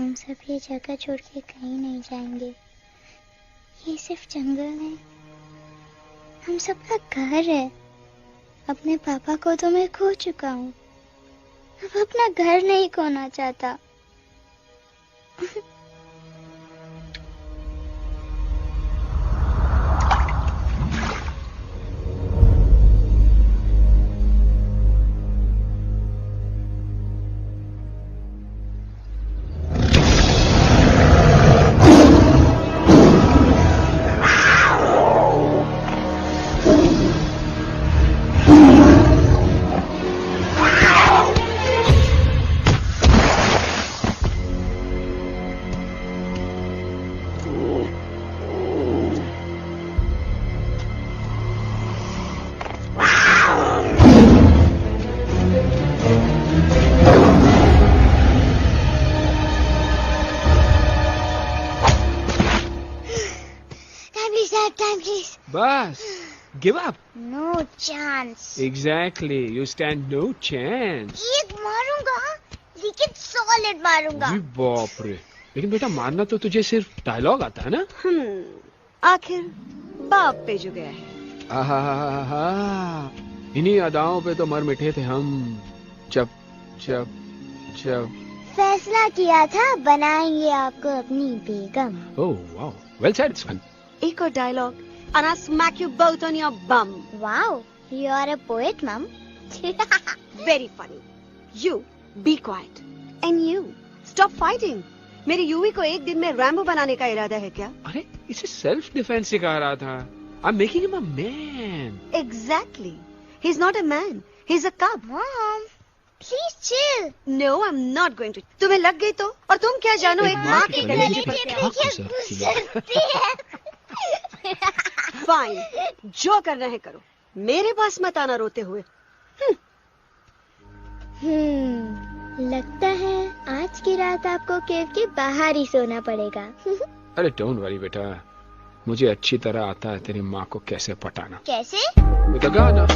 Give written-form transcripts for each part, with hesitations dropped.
हम सब ये जगह छोड़ के कहीं नहीं जाएंगे। ये सिर्फ जंगल है, हम सबका घर है। अपने पापा को तो मैं खो चुका हूँ, अब अपना घर नहीं खोना चाहता। बस, give up. No chance. Exactly, you stand no chance. एक मारूंगा, लेकिन सॉलिड मारूंगा। जी बाप रे, लेकिन बेटा मारना तो तुझे सिर्फ डायलॉग आता है ना? आखिर बाप पे जो गया है। आहा, इन्हीं अदाओं पे तो मर मिटे थे हम। जब फैसला किया था बनाएंगे आपको अपनी बेगम। ओह वाओ, वेल सेड सन। एक और dialogue and I'll smack you both on your bum. Wow, you are a poet, Mom. Very funny. You be quiet. And you stop fighting. मेरी यूवी को एक दिन में रैम्बो बनाने का इरादा है क्या? अरे इसे सेल्फ डिफेंस सिखा रहा था। I'm making him a man. Exactly. He's not a man. He's a cub. Mom, please chill. No, I'm not going to. तुम्हें लग गई तो? और तुम क्या जानो एक माँ के कलेजे पर क्या? फाइन, जो करना है करो, मेरे पास मत आना रोते हुए। लगता है आज की रात आपको केव के बाहर ही सोना पड़ेगा। अरे डोंट वरी बेटा, मुझे अच्छी तरह आता है तेरी माँ को कैसे पटाना। कैसे? With a गाना।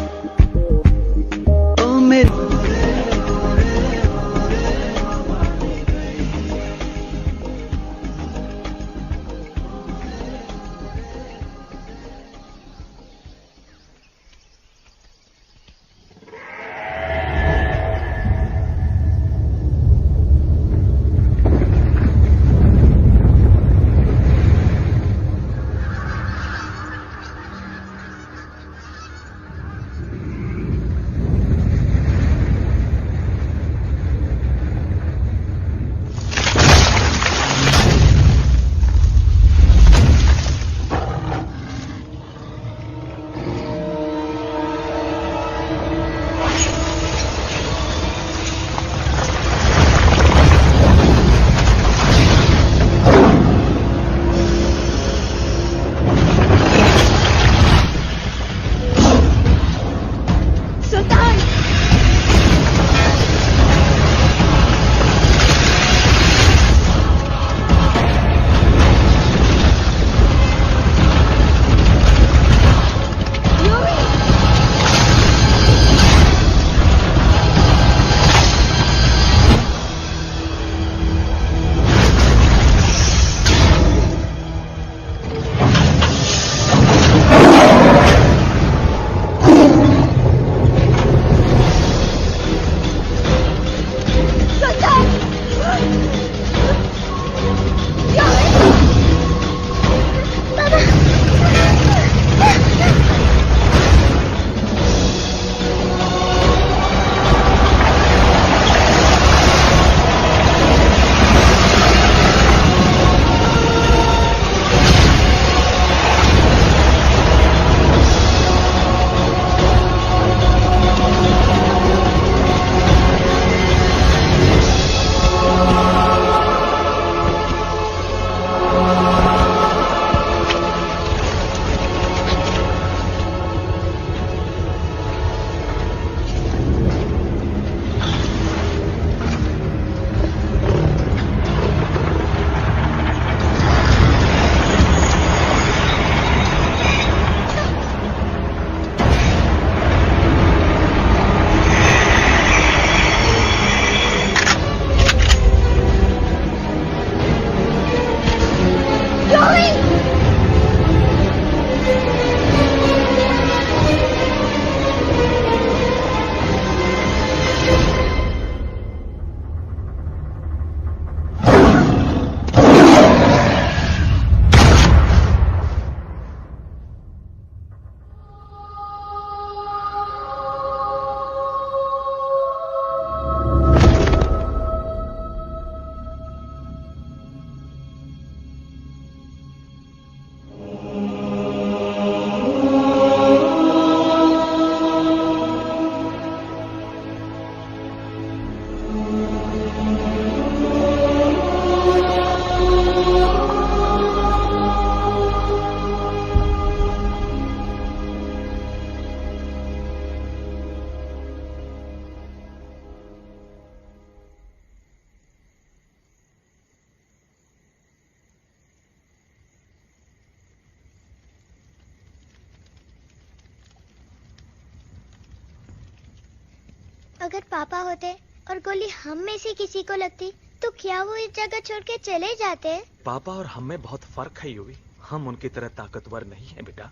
अगर पापा होते और गोली हम में से किसी को लगती तो क्या वो इस जगह छोड़ के चले जाते? पापा और हम में बहुत फर्क है यूवी। हम उनकी तरह ताकतवर नहीं है बेटा।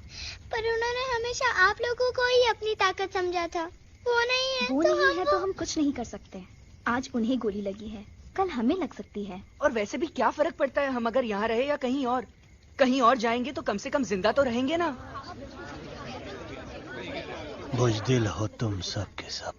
पर उन्होंने हमेशा आप लोगों को ही अपनी ताकत समझा था। वो नहीं है वो तो नहीं है तो हम कुछ नहीं कर सकते। आज उन्हें गोली लगी है, कल हमें लग सकती है। और वैसे भी क्या फर्क पड़ता है हम अगर यहाँ रहे या कहीं और? कहीं और जाएंगे तो कम से कम जिंदा तो रहेंगे ना। बुज़दिल हो तुम सब के सब,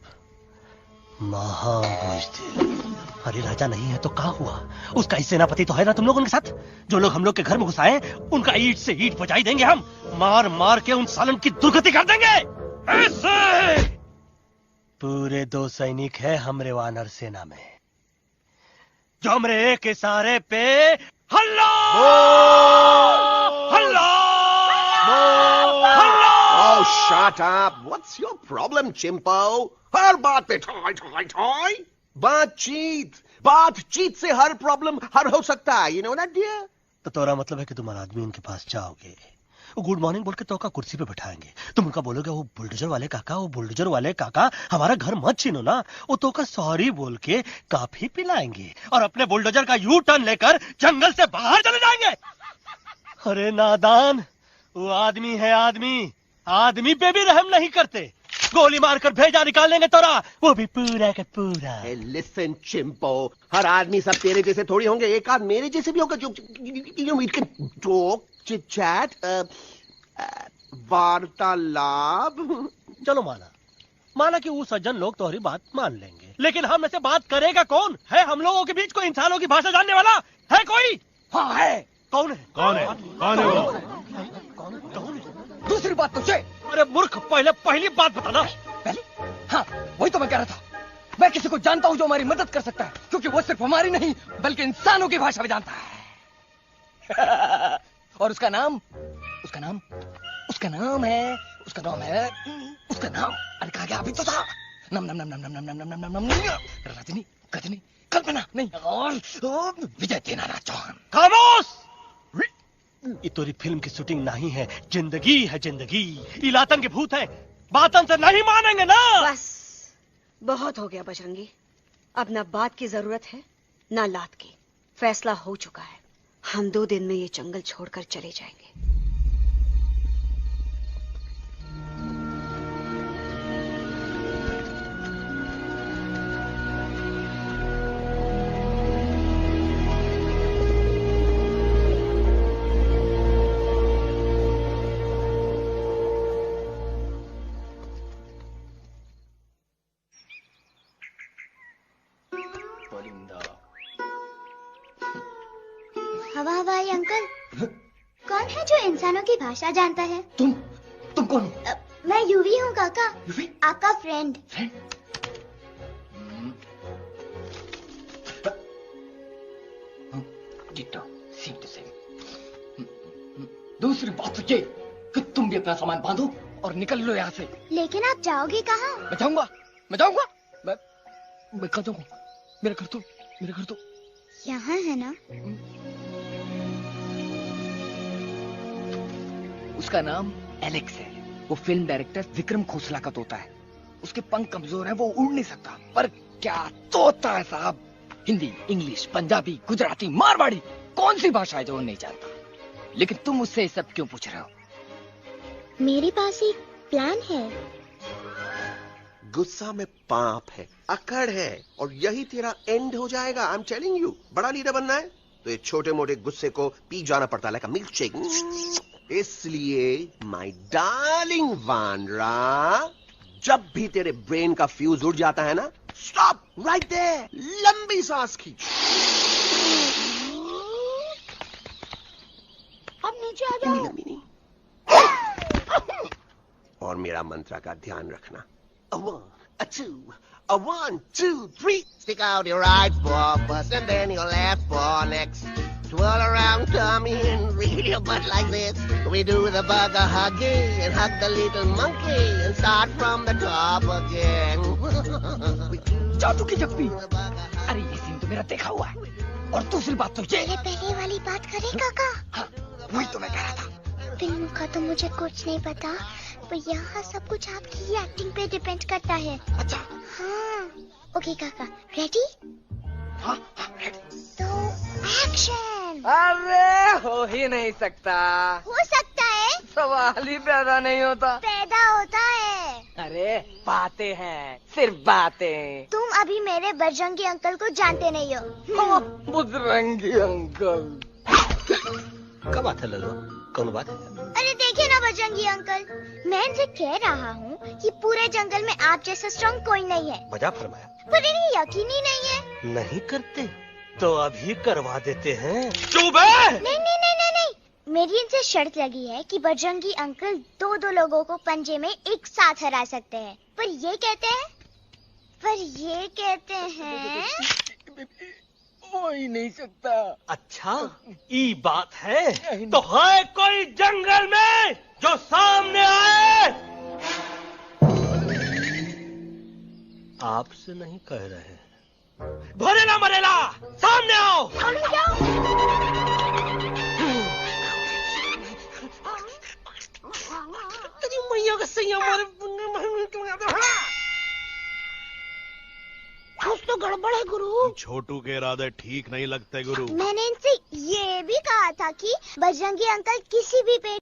महा बुज़दिल। अरे राजा नहीं है तो क्या हुआ? उसका ही सेनापति तो है ना तुम लोग उनके साथ। जो लोग हम लोग के घर में घुसाए उनका ईंट से ईंट बजाई देंगे हम। मार मार के उन सालन की दुर्गति कर देंगे। ऐसे पूरे 2 सैनिक है हमरे वानर सेना में जो हमरे एक इशारे पे हल्ला हल्ला हल्ला। Oh, shut up! What's your problem, Chimpo? हर बात पे ठोय ठोय ठोय। बातचीत से हर प्रॉब्लम हल हो सकता है, you know that, dear? तो तोरा मतलब है कि तुम आदमी उनके पास जाओगे, वो गुड मॉर्निंग बोल के तो का कुर्सी पे बैठाएंगे, तुम उनका बोलोगे वो बुलडोजर वाले काका हमारा घर मत छीनो ना। वो तो का सॉरी बोल के काफी पिलाएंगे और अपने बुलडोजर का यू टर्न लेकर जंगल से बाहर चले जाएंगे। अरे नादान, वो आदमी है आदमी पे भी रहम नहीं करते। गोली मारकर भेजा निकाल लेंगे तोरा, वो भी पूरा का पूरा। Hey, listen, Chimpo. हर आदमी सब तेरे जैसे थोड़ी होंगे, एक आध मेरे जैसे भी होगा जो we can talk, chit chat, वार्तालाप। चलो माना कि वो सज्जन लोग तुम्हारी बात मान लेंगे, लेकिन हम में से बात करेगा कौन? है हम लोगों के बीच कोई इंसानों की भाषा जानने वाला है कोई? हाँ है। कौन है वो? दूसरी बात तुझे। अरे मूर्ख, पहली बात बताना। पहले? हाँ, वही तो मैं कह रहा था। मैं किसी को जानता हूँ जो हमारी मदद कर सकता है, क्योंकि वो सिर्फ हमारी नहीं बल्कि इंसानों की भाषा भी जानता है। और उसका नाम है अरे कहा गया अभी तो था। नम रजनी गजनी कल्पना नहीं और विजय देनाराज चौहान। खामोश! ये तोरी फिल्म की शूटिंग नहीं है, जिंदगी है जिंदगी। इलातन के भूत है, बातन से नहीं मानेंगे ना। बस बहुत हो गया बजरंगी, अब ना बात की जरूरत है ना लात की। फैसला हो चुका है, हम 2 दिन में ये जंगल छोड़कर चले जाएंगे। हवाई अंकल, कौन है जो इंसानों की भाषा जानता है? तुम कौन? मैं यूवी हूँ काका, आपका फ्रेंड। दूसरी बात तो ये कि तुम भी अपना सामान बांधो और निकल लो यहाँ से। लेकिन आप जाओगे कहाँ? मैं जाऊंगा मैं कहाँ जाऊंगा? मेरा घर तो यहाँ है ना। उसका नाम एलेक्स है। वो फिल्म डायरेक्टर विक्रम खोसला का तोता है। उसके पंख कमजोर हैं, वो उड़ नहीं सकता, पर क्या तोता है साहब। हिंदी, इंग्लिश, पंजाबी, गुजराती, मारवाड़ी, कौन सी भाषा है जो वो नहीं जानता? लेकिन तुम उससे सब क्यों पूछ रहे हो? मेरे पास एक प्लान है। गुस्सा में पाप है, अकड़ है, और यही तेरा एंड हो जाएगा। आई एम टेलिंग यू, बड़ा लीडर बनना है तो ये छोटे मोटे गुस्से को पी जाना पड़ता है, लाइक अ मिल्क शेक। इसलिए माय डार्लिंग वानरा, जब भी तेरे ब्रेन का फ्यूज उड़ जाता है ना, स्टॉप राइट देयर, लंबी सांस खींच। अब नीचे आ जाओ। और मेरा मंत्र का ध्यान रखना। A 1, a 2, a 1, 2, 3. Stick out your right paw first and then your left paw next. Twirl around, tummy, and wriggle your butt like this. We do the bugger huggy and hug the little monkey and start from the top again. जादू की जप्पी। अरे ये scene तो मेरा देखा हुआ है। और दूसरी बात तो ये पहले वाली बात करें काका? हाँ, वही तो मैं कह रहा था। फिल्म का तो मुझे कुछ नहीं पता, पर यहाँ सब कुछ आपकी एक्टिंग पे डिपेंड करता है। अच्छा, हाँ ओके काका रेडी हाँ हाँ रेडी। तो एक्शन अरे हो ही नहीं सकता, हो सकता है सवाल ही पैदा नहीं होता। पैदा होता है अरे बातें हैं, सिर्फ बातें। तुम अभी मेरे बजरंगी अंकल को जानते नहीं हो बुजरंगी अंकल। क्या बात है लल्लू, कौन बात है? अरे देखिए ना बजरंगी अंकल, मैं इनसे कह रहा हूँ कि पूरे जंगल में आप जैसा स्ट्रॉन्ग कोई नहीं है, मजा फरमाया। पर इन्हें यकीन ही नहीं है। नहीं करते तो अभी करवा देते हैं। चुप है। नहीं नहीं नहीं नहीं नहीं, मेरी इनसे शर्त लगी है कि बजरंगी अंकल दो लोगों को पंजे में एक साथ हरा सकते हैं, पर ये कहते हैं हो ही नहीं सकता। अच्छा ये बात है तो है कोई जंगल में जो सामने आए? आपसे नहीं कह रहे, भरेला मरेला सामने आओ। मैया का सही हमारे कुछ तो गड़बड़ है गुरु। छोटू के इरादे ठीक नहीं लगते गुरु। मैंने इनसे ये भी कहा था कि बजरंगी अंकल किसी भी पेड़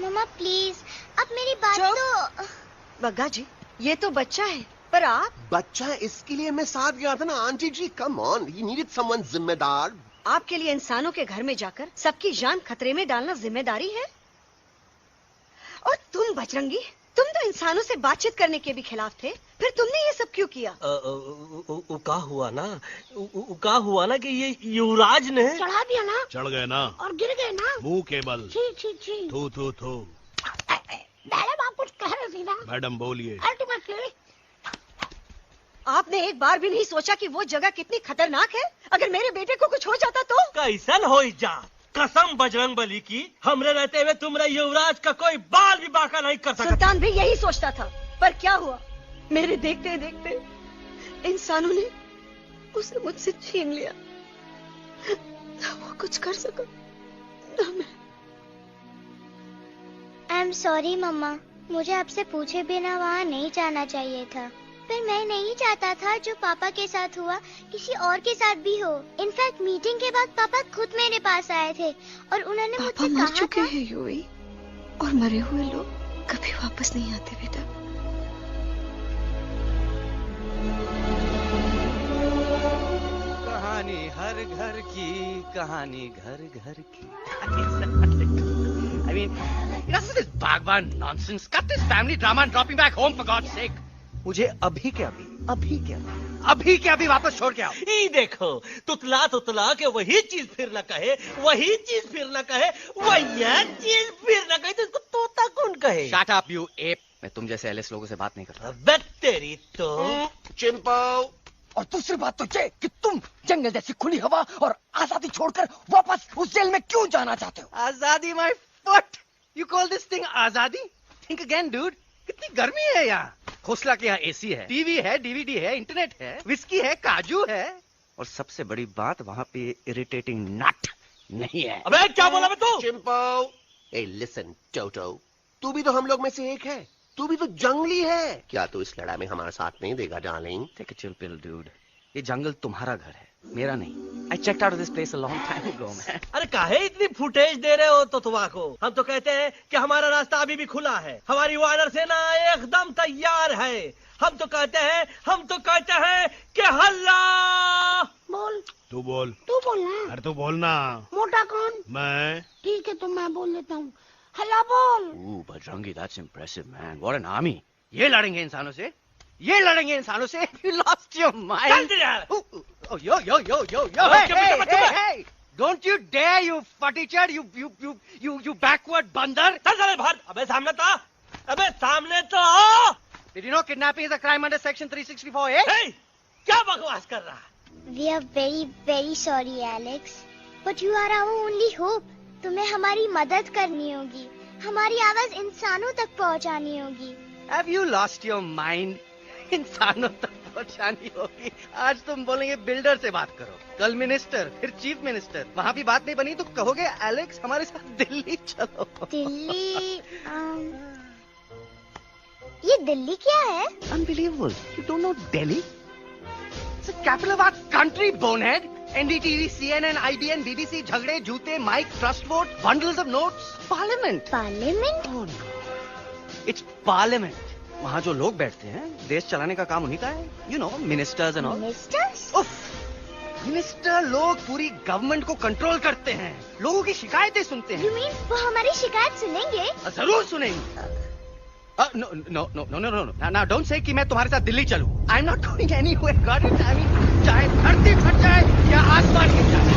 मम्मा प्लीज, अब मेरी बात चुप। तो। बग्गा जी, ये तो बच्चा है, पर आप बच्चा है, इसके लिए मैं साथ गया था ना aunty ji. Come on, he needed someone जिम्मेदार। आपके लिए इंसानों के घर में जाकर सबकी जान खतरे में डालना जिम्मेदारी है? और तुम बजरंगी, तुम तो इंसानों से बातचीत करने के भी खिलाफ थे, फिर तुमने ये सब क्यों किया? का हुआ ना कि ये युवराज ने चढ़ा दिया ना, चढ़ गए ना और गिर गए ना। मुंह के बल। छी छी छी। थू थू थू। मैडम आप कुछ कह रहे थे ना? मैडम बोलिए। अल्टीमेटली आपने एक बार भी नहीं सोचा कि वो जगह कितनी खतरनाक है? अगर मेरे बेटे को कुछ हो जाता तो? कैसन हो जा, कसम बजरंग बली की, हमरे रहते हुए तुमरे युवराज का कोई बाल भी बाका नहीं कर सकता। सुल्तान भी यही सोचता था, पर क्या हुआ? मेरे देखते देखते इंसानों ने उसे मुझसे छीन लिया। ना वो कुछ कर सका, ना मैं। आई एम सॉरी मम्मा, मुझे आपसे पूछे बिना वहाँ नहीं जाना चाहिए था। पर मैं नहीं चाहता था जो पापा के साथ हुआ किसी और के साथ भी हो। इनफैक्ट मीटिंग के बाद पापा खुद मेरे पास आए थे और उन्होंने मुझसे मर कहा चुके था हैं यूवी, और मरे हुए लोग कभी वापस नहीं आते बेटा। कहानी हर घर की, कहानी घर घर की। I mean, enough of this Bhagwan nonsense. Cut this family drama and drop me back home for God's sake. मुझे अभी के अभी वापस छोड़ के आओ। ई देखो, तुतला तुतला के वही चीज फिर न कहे, वही चीज फिर न कहे, वही चीज फिर न कहे, तो इसको तोता कौन कहे? Shut up, you ape. मैं तुम जैसे एलिस लोगों से बात नहीं करता। अबे तेरी तो। चिंपो। और दूसरी बात तो ये कि तुम जंगल जैसी खुली हवा और आजादी छोड़कर वापस उस जेल में क्यों जाना चाहते हो? आजादी my foot. You call this thing आजादी? Think again, dude. कितनी गर्मी है यहाँ। खोसला के यहाँ एसी है, टीवी है, डीवीडी है, इंटरनेट है, विस्की है, काजू है, और सबसे बड़ी बात वहाँ पे इरिटेटिंग नट नहीं है। अबे क्या बोला मैं तू? चिंपो। ए लिसन टोटो, तू भी तो हम लोग में से एक है। तू भी तो जंगली है। क्या तू इस लड़ाई में हमारा साथ नहीं देगा darling? Take a chill pill, dude. ये जंगल तुम्हारा घर है, मेरा नहीं। I checked out of this place a long time ago, man. अरे काहे इतनी फुटेज दे रहे हो तो तुम्हारा? हम तो कहते हैं कि हमारा रास्ता अभी भी खुला है, हमारी वानर सेना एकदम तैयार है। हम तो कहते हैं कि हल्ला। बोल। तू बोल। तू बोलना। अरे तू बोलना। मोटा कौन? मैं। ठीक है तो मैं बोल लेता हूँ। हल्ला बोल। Ooh, Bajrangi, that's impressive, man. What an army. ये लड़ेंगे इंसानों से? ये लड़ेंगे इंसानों से? You lost your mind. Oh, yo. Hey. Don't you dare, you fatichard, you backward बंदर. अबे सामने तो आओ. Did you know kidnapping is a crime under section 364A? Hey, क्या बकवास कर रहा? We are very very sorry Alex, but you are our only hope. तुम्हें हमारी मदद करनी होगी, हमारी आवाज इंसानों तक पहुंचानी होगी। Have you lost your mind? इंसानों तक पहुंचानी होगी। आज तुम बोलेंगे बिल्डर से बात करो, कल मिनिस्टर, फिर चीफ मिनिस्टर। वहाँ भी बात नहीं बनी तो कहोगे एलेक्स हमारे साथ दिल्ली चलो। दिल्ली? ये दिल्ली क्या है? Unbelievable. You don't know Delhi? It's the capital of our country, bonehead. NDTV, CNN, IBN, BBC, झगड़े, जूते, mike, trust vote, bundles of notes, parliament. Parliament? Oh no. It's parliament. वहाँ जो लोग बैठते हैं, देश चलाने का काम उन्हीं का है। You know, ministers and all. Ministers? उफ, मिनिस्टर लोग पूरी गवर्नमेंट को कंट्रोल करते हैं, लोगों की शिकायतें सुनते हैं। You mean वो हमारी शिकायत सुनेंगे? जरूर सुनेंगे। No. Now don't say कि मैं तुम्हारे साथ दिल्ली चलूं. I'm not going anywhere. God it. I mean, चाहे धरती फट जाए या आसमान गिर जाए।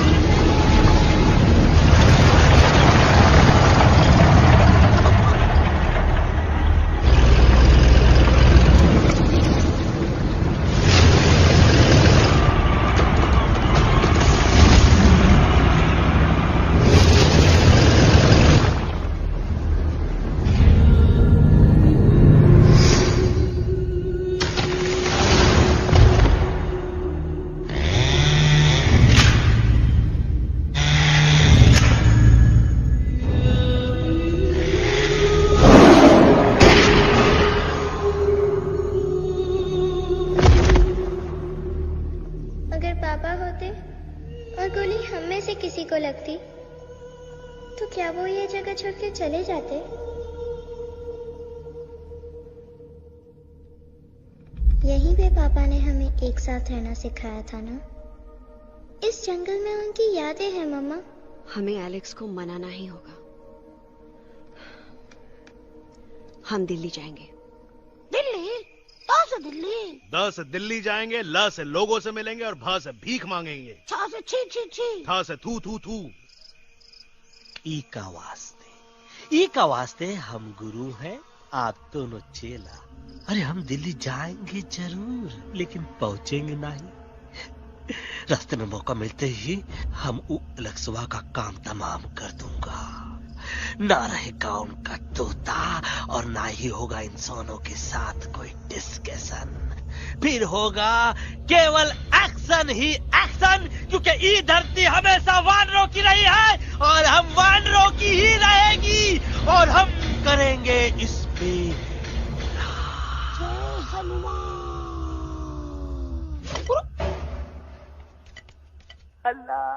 किसी को लगती तो क्या वो ये जगह छोड़ के चले जाते? यहीं पे पापा ने हमें एक साथ रहना सिखाया था ना। इस जंगल में उनकी यादें हैं मम्मा। हमें एलेक्स को मनाना ही होगा। हम दिल्ली जाएंगे। दिल्ली? कहाँ से दिल्ली? द से दिल्ली जाएंगे, ल से लोगों से मिलेंगे और भ से भीख मांगेंगे। छ से छी छी छी। थ से थू थू थू। ई का वास्ते हम गुरु हैं, आप दोनों चेला। अरे हम दिल्ली जाएंगे जरूर, लेकिन पहुंचेंगे नहीं। रास्ते में मौका मिलते ही हम अलक्सवा का काम तमाम कर दूंगा। ना रहेगा उनका तोता और ना ही होगा इंसानों के साथ कोई डिस्कशन। फिर होगा केवल एक्शन ही एक्शन, क्योंकि ये धरती हमेशा वानरों की रही है और हम वानरों की ही रहेगी और हम करेंगे इस पे जय हनुमान। अल्लाह।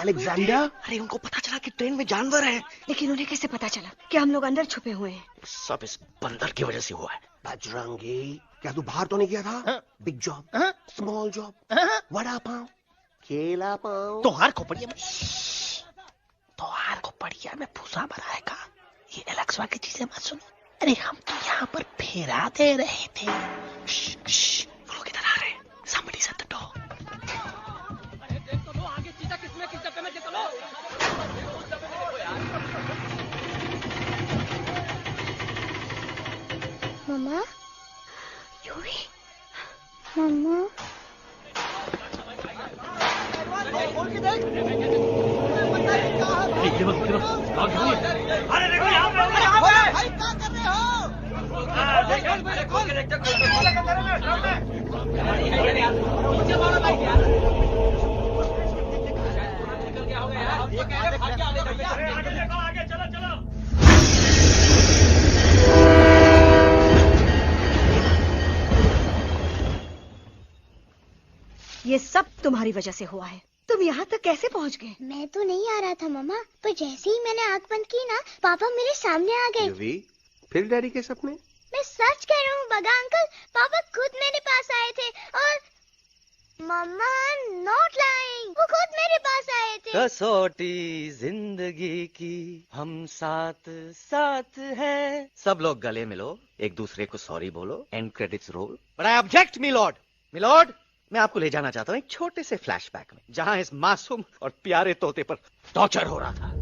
अलेक्जेंडर। अरे उनको पता चला कि ट्रेन में जानवर है। लेकिन उन्हें कैसे पता चला कि हम लोग अंदर छुपे हुए हैं? सब इस बंदर की वजह से हुआ है। बजरंगी, क्या तू बाहर तो नहीं गया था? Big job, small job, vada pav, केला पाव। तोहार खोपड़िया में भूसा भराएगा। ये एलेक्सा की चीजें मत सुनो। अरे हम तो यहाँ पर फेरा दे रहे थे। वो लोग इधर आ रहे हैं। Somebody's at the door. मम्मा, यूवी, मम्मा। अरे देखो यहाँ पे भाई क्या कर रहे ये सब तुम्हारी वजह से हुआ है। तुम यहाँ तक कैसे पहुँच गए? मैं तो नहीं आ रहा था मम्मा, पर जैसे ही मैंने आंख बंद की ना, पापा मेरे सामने आ गए। यूवी, फिर डैडी के सपने? मैं सच कह रहा हूँ बगा अंकल, पापा खुद मेरे पास आए थे और मम्मा नॉट लाइंग, वो खुद मेरे पास आए थे। कसौटी जिंदगी की हम साथ साथ हैं। सब लोग गले मिलो, एक दूसरे को सॉरी बोलो, and credits roll. But I object milord. Milord, मैं आपको ले जाना चाहता हूँ एक छोटे से फ्लैशबैक में, जहाँ इस मासूम और प्यारे तोते पर टॉर्चर हो रहा था।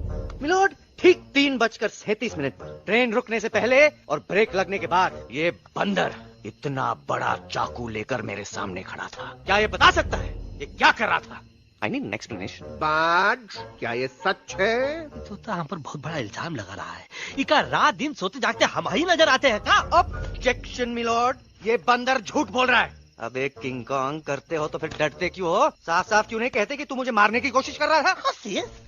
मिलॉर्ड, ठीक 3:37 पर ट्रेन रुकने से पहले और ब्रेक लगने के बाद ये बंदर इतना बड़ा चाकू लेकर मेरे सामने खड़ा था। क्या ये बता सकता है ये क्या कर रहा था? I need an explanation. बाज, क्या ये सच है? तो हम पर बहुत बड़ा इल्जाम लगा रहा है। इका रात दिन सोते जागते हम ही नजर आते हैं का? ऑब्जेक्शन मिलॉर्ड, ये बंदर झूठ बोल रहा है। अब एक किंग कॉन्ग करते हो तो फिर डरते क्यों हो? साफ साफ क्यों नहीं कहते कि तू मुझे मारने की कोशिश कर रहा था?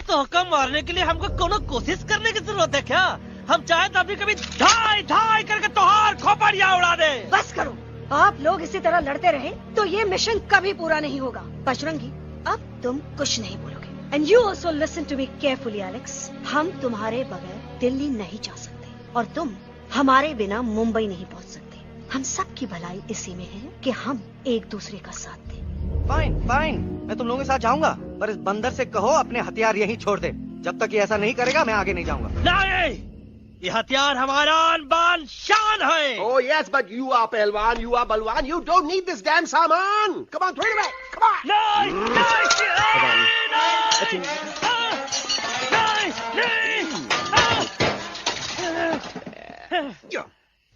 तो कम मारने के लिए हमको कोनो कोशिश करने की जरूरत है क्या? हम चाहे तो अभी कभी धाई धाई करके तोहार खोपड़िया उड़ा दे। बस करो, आप लोग इसी तरह लड़ते रहे तो ये मिशन कभी पूरा नहीं होगा। बजरंगी, अब तुम कुछ नहीं बोलोगे। And you also listen to me carefully Alex. हम तुम्हारे बगैर दिल्ली नहीं जा सकते और तुम हमारे बिना मुंबई नहीं पहुंच सकते। हम सब की भलाई इसी में है कि हम एक दूसरे का साथ दें। फाइन फाइन, मैं तुम लोगों के साथ जाऊंगा, पर इस बंदर से कहो अपने हथियार यहीं छोड़ दे। जब तक ये ऐसा नहीं करेगा मैं आगे नहीं जाऊंगा। नहीं, ये हथियार हमारा आन-बान शान है। Oh yes, but you are पहलवान, you are बलवान, you don't need this damn सामान. Come on, throw it away. Come on.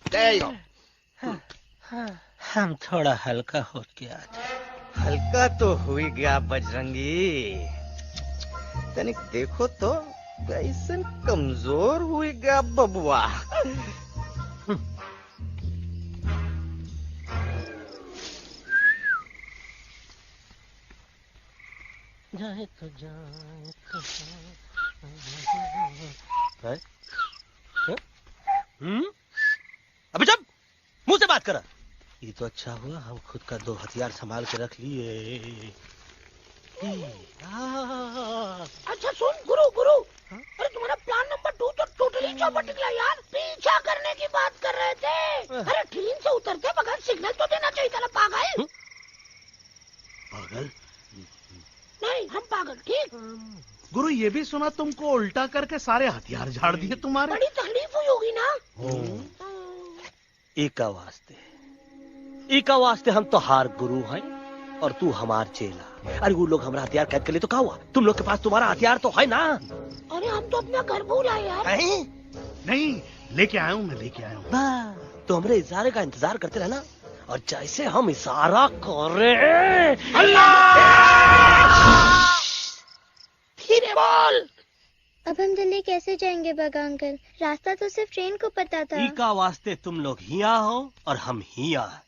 There you go. हम थोड़ा हल्का हो गया था। हल्का तो हुई गया बजरंगी, तनिक देखो तो कैसे कमजोर हुई गया बबुआ। जाए तो जाए तो अबे जब मुंह से बात करा। ये तो अच्छा हुआ हम खुद का 2 हथियार संभाल के रख लिए। अच्छा सुन गुरु, अरे तुम्हारा प्लान नंबर 2 तो टोटली चौपट निकला यार। पीछा करने की बात कर रहे थे। अरे ट्रेन से उतरते बगैर सिग्नल तो देना चाहिए था ना पागल। पागल नहीं, हम पागल, ठीक। गुरु, ये भी सुना तुमको उल्टा करके सारे हथियार झाड़ दिए तुम्हारे। बड़ी तकलीफ हुई होगी ना। एका वास्ते हम तो हार गुरु हैं और तू हमार चेला। अरे वो लोग हमारा हथियार कैद कर ले तो क्या हुआ? तुम लोग के पास तुम्हारा हथियार तो है ना। अरे हम तो अपना घर भूल आए यार। नहीं, लेके आया हूँ, मैं लेके आया हूँ। तो हमारे इशारे का इंतजार करते रहना और जैसे हम इशारा कर रहे अल्लाह धीरे बोल। अब हम दिल्ली कैसे जाएंगे बगा अंकल? रास्ता तो सिर्फ ट्रेन को पता था। का वास्ते तुम लोग हिया हो और हम हिया।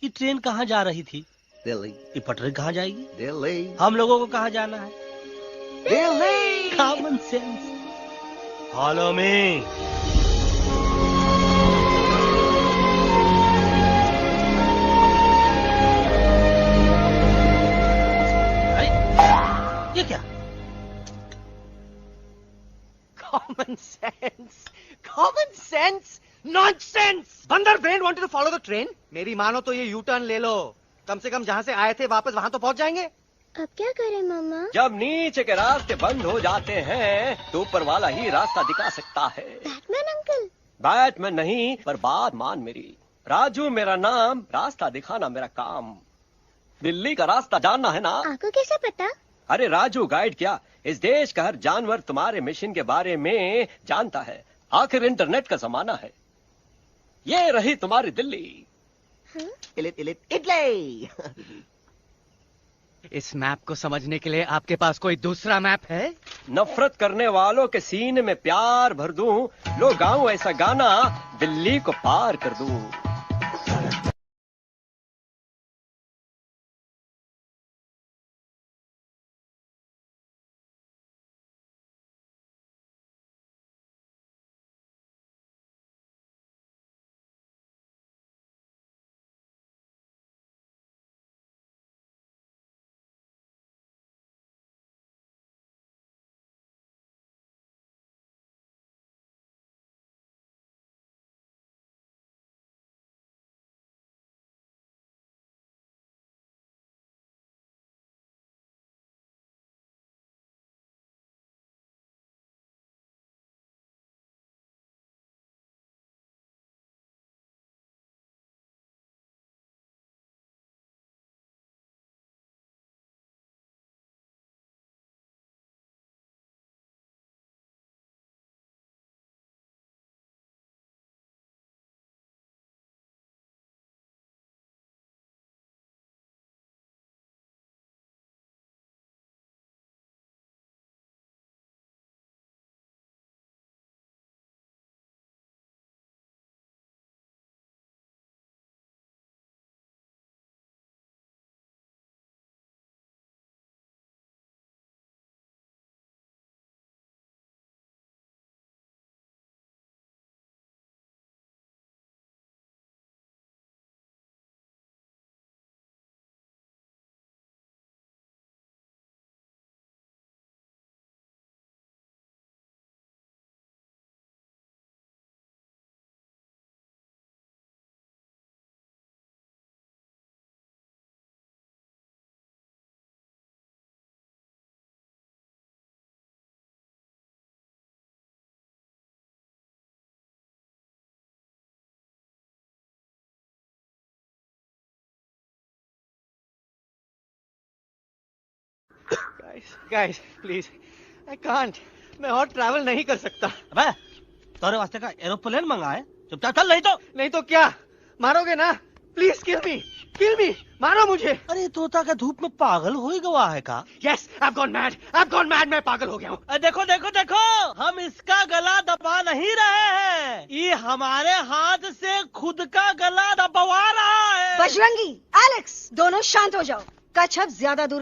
ये ट्रेन कहाँ जा रही थी? दिल्ली। ये पटरी कहाँ जाएगी? दिल्ली। हम लोगों को कहाँ जाना है? Delhi. Common sense. Follow me. ये क्या? Common sense, common sense, nonsense. बंदर brain wanted to follow the train. मेरी मानो तो ये यू टर्न ले लो, कम से कम जहाँ से आए थे वापस वहाँ तो पहुँच जाएंगे। अब क्या करें मामा? जब नीचे के रास्ते बंद हो जाते हैं तो ऊपर वाला ही रास्ता दिखा सकता है। Batman uncle? बैटमैन नहीं, पर बात मान मेरी। राजू मेरा नाम, रास्ता दिखाना मेरा काम। दिल्ली का रास्ता जानना है ना? आपको कैसे पता? अरे राजू गाइड क्या, इस देश का हर जानवर तुम्हारे मिशन के बारे में जानता है। आखिर इंटरनेट का जमाना है। ये रही तुम्हारी दिल्ली। इटली। इस मैप को समझने के लिए आपके पास कोई दूसरा मैप है? नफरत करने वालों के सीने में प्यार भर दूं, लो गाऊं ऐसा गाना, दिल्ली को पार कर दूं। Guys, please, I can't. मैं और ट्रैवल नहीं कर सकता। अबे, तोरे वास्ते का एरोप्लेन मंगाए, चुपचाप चल, नहीं तो क्या मारोगे ना? प्लीज किल मी, मारो मुझे। अरे तोता का धूप में पागल हो ही गवा है का? Yes, I've gone mad, मैं पागल हो गया हूँ। देखो, हम इसका गला दबा नहीं रहे हैं, ये हमारे हाथ से खुद का गला दबवा रहा है। बजरंगी, एलेक्स, दोनों शांत हो जाओ। कच्छप ज्यादा दूर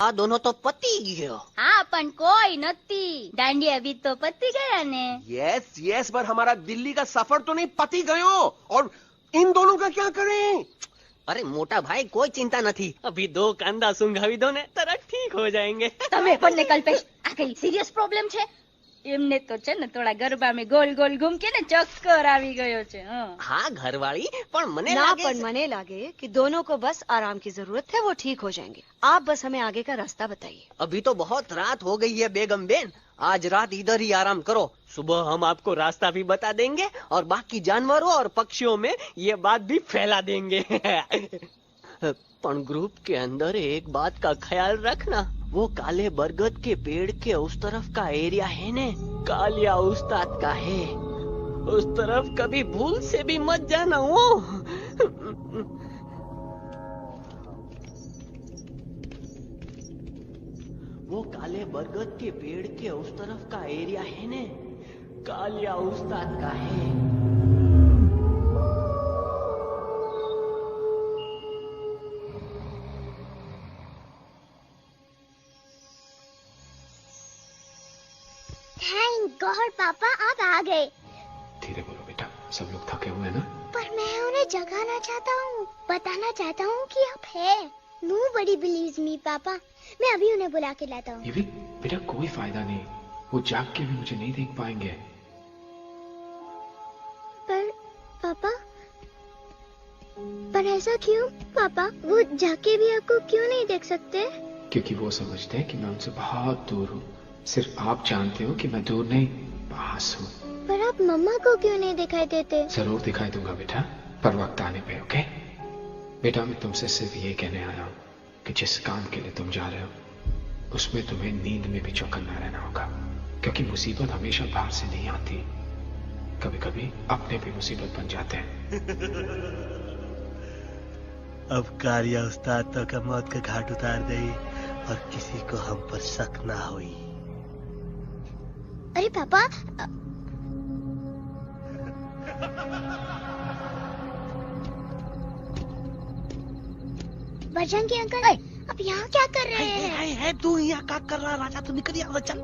આ દોનો તો પતી ગયો. हाँ पण कोई नती दांडिया भी तो पति गया ने. यस यस, पर हमारा दिल्ली का सफर तो नहीं पति गयो. और इन दोनों का क्या करें? अरे मोटा भाई कोई चिंता नहीं, अभी 2 कांदा सुंघावी दो ने तरह ठीक हो जाएंगे. તમે પણ ને કલ્પેશ આ કઈ સિરિયસ પ્રોબ્લેમ છે? એમને તો છે ને થોડા ગરબામાં ગોલ ગોલ ઘૂમકે ને ચક્કર આવી ગયો છે. हाँ घरवाली, पर मने ना लागे पर मने लागे कि दोनों को बस आराम की जरूरत है, वो ठीक हो जाएंगे. आप बस हमें आगे का रास्ता बताइए. अभी तो बहुत रात हो गई है बेगम बेन, आज रात इधर ही आराम करो, सुबह हम आपको रास्ता भी बता देंगे और बाकी जानवरों और पक्षियों में ये बात भी फैला देंगे. पर ग्रुप के अंदर एक बात का ख्याल रखना, वो काले बरगद के पेड़ के उस तरफ का एरिया है ने कालिया उस्ताद का है, उस तरफ कभी भूल से भी मत जाना. वो काले बरगद के पेड़ के उस तरफ का एरिया है ने कालिया उस्ताद का है. थैंक गॉड पापा आप आ गए. धीरे बोलो बेटा, सब लोग थके हुए हैं ना. पर मैं उन्हें जगाना चाहता हूँ, बताना चाहता हूँ कि आप है. Nobody believes me पापा. मैं अभी उन्हें बुला के लाता हूँ. ये भी बेटा कोई फायदा नहीं, वो जाग के भी मुझे नहीं देख पाएंगे. पर पापा, पर ऐसा क्यों पापा? वो जाके भी आपको क्यों नहीं देख सकते? क्योंकि वो समझते हैं कि मैं उनसे बहुत दूर हूँ. सिर्फ आप जानते हो कि मैं दूर नहीं, पास हूँ. पर आप मम्मा को क्यों नहीं दिखाई देते? जरूर दिखाई दूंगा बेटा, पर वक्त आने पे. ओके बेटा, मैं तुमसे सिर्फ ये कहने आया हूँ कि जिस काम के लिए तुम जा रहे हो उसमें तुम्हें नींद में भी चौकन्ना रहना होगा, क्योंकि मुसीबत हमेशा बाहर से नहीं आती, कभी कभी अपने भी मुसीबत बन जाते हैं. अब कालिया उस्ताद तो का मौत का घाट उतार दे और किसी को हम पर शक ना हुई. अरे पापा, बजरंगी अंकल अब यहाँ क्या कर रहे हैं? है तू यहाँ क्या कर रहा? राजा तू निकल यहाँ, चल.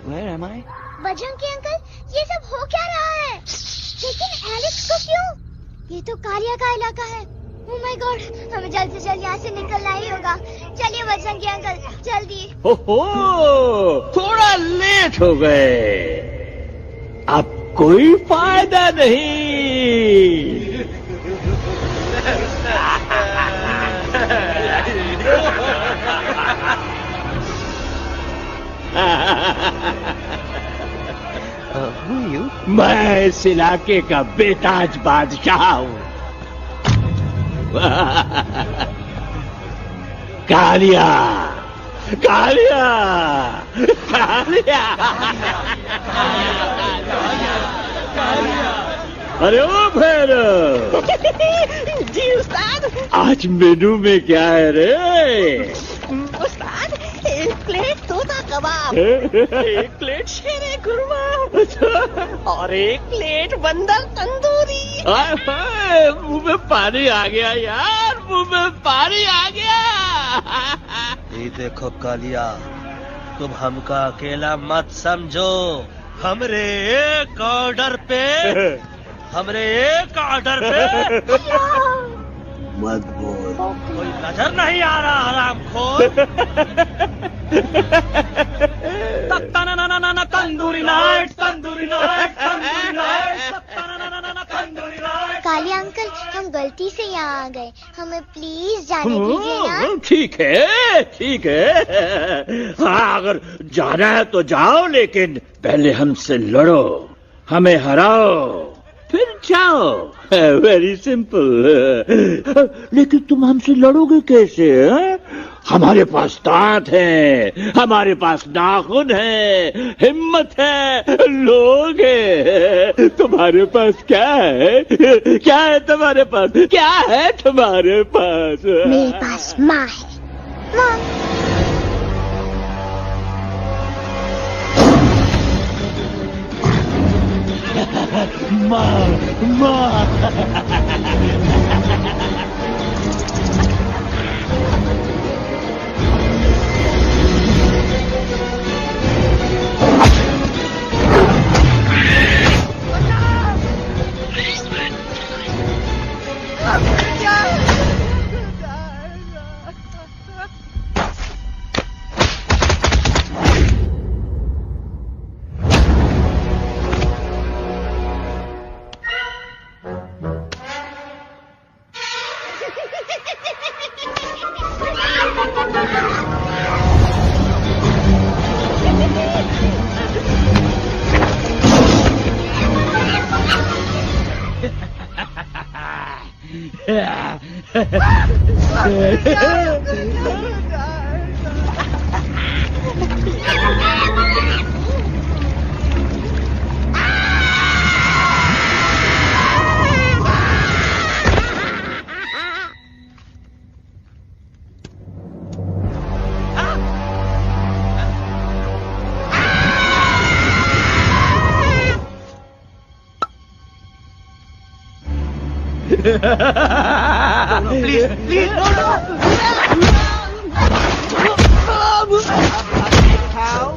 Where am I? Bajrangi uncle, ये सब हो क्या रहा है? लेकिन एलेक्स को क्यों? ये तो कालिया का इलाका है. ओह माय गॉड, हमें जल्द से जल्द यहाँ से निकलना ही होगा. चलिए बजरंगी अंकल, जल्दी. ओहो, थोड़ा लेट हो गए, अब कोई फायदा नहीं. मैं इस इलाके का बेताज बादशाह हूँ. कालिया, कालिया, कालिया. अरे ओ भैरव. जी उस्ताद. आज मेनू में क्या है रे? उस्ताद, 1 प्लेट तोता कबाब, 1 प्लेट शेरे खुरमा और 1 प्लेट बंदर तंदूरी. मुंह में पानी आ गया यार, मुंह में पानी आ गया. ये देखो कालिया, तुम हमका अकेला मत समझो. हमरे एक ऑर्डर पे मत बोल. कोई नजर नहीं आ रहा हरामखोर. Tandoori night, tandoori night, tandoori night, tandoori night. Kalia uncle, हम गलती से यहाँ आ गए, हमें प्लीज जाने दीजिए ना. ठीक है, ठीक है. हाँ, अगर जाना है तो जाओ, लेकिन पहले हमसे लड़ो, हमें हराओ, फिर जाओ. Very simple. लेकिन तुम हमसे लड़ोगे कैसे? हमारे पास दांत है, हमारे पास नाखून है, हिम्मत है, लोग है. तुम्हारे पास क्या है? क्या है तुम्हारे पास? क्या है तुम्हारे पास? मेरे पास माँ है. माँ, माँ. प्लीज प्लीज उठाओ।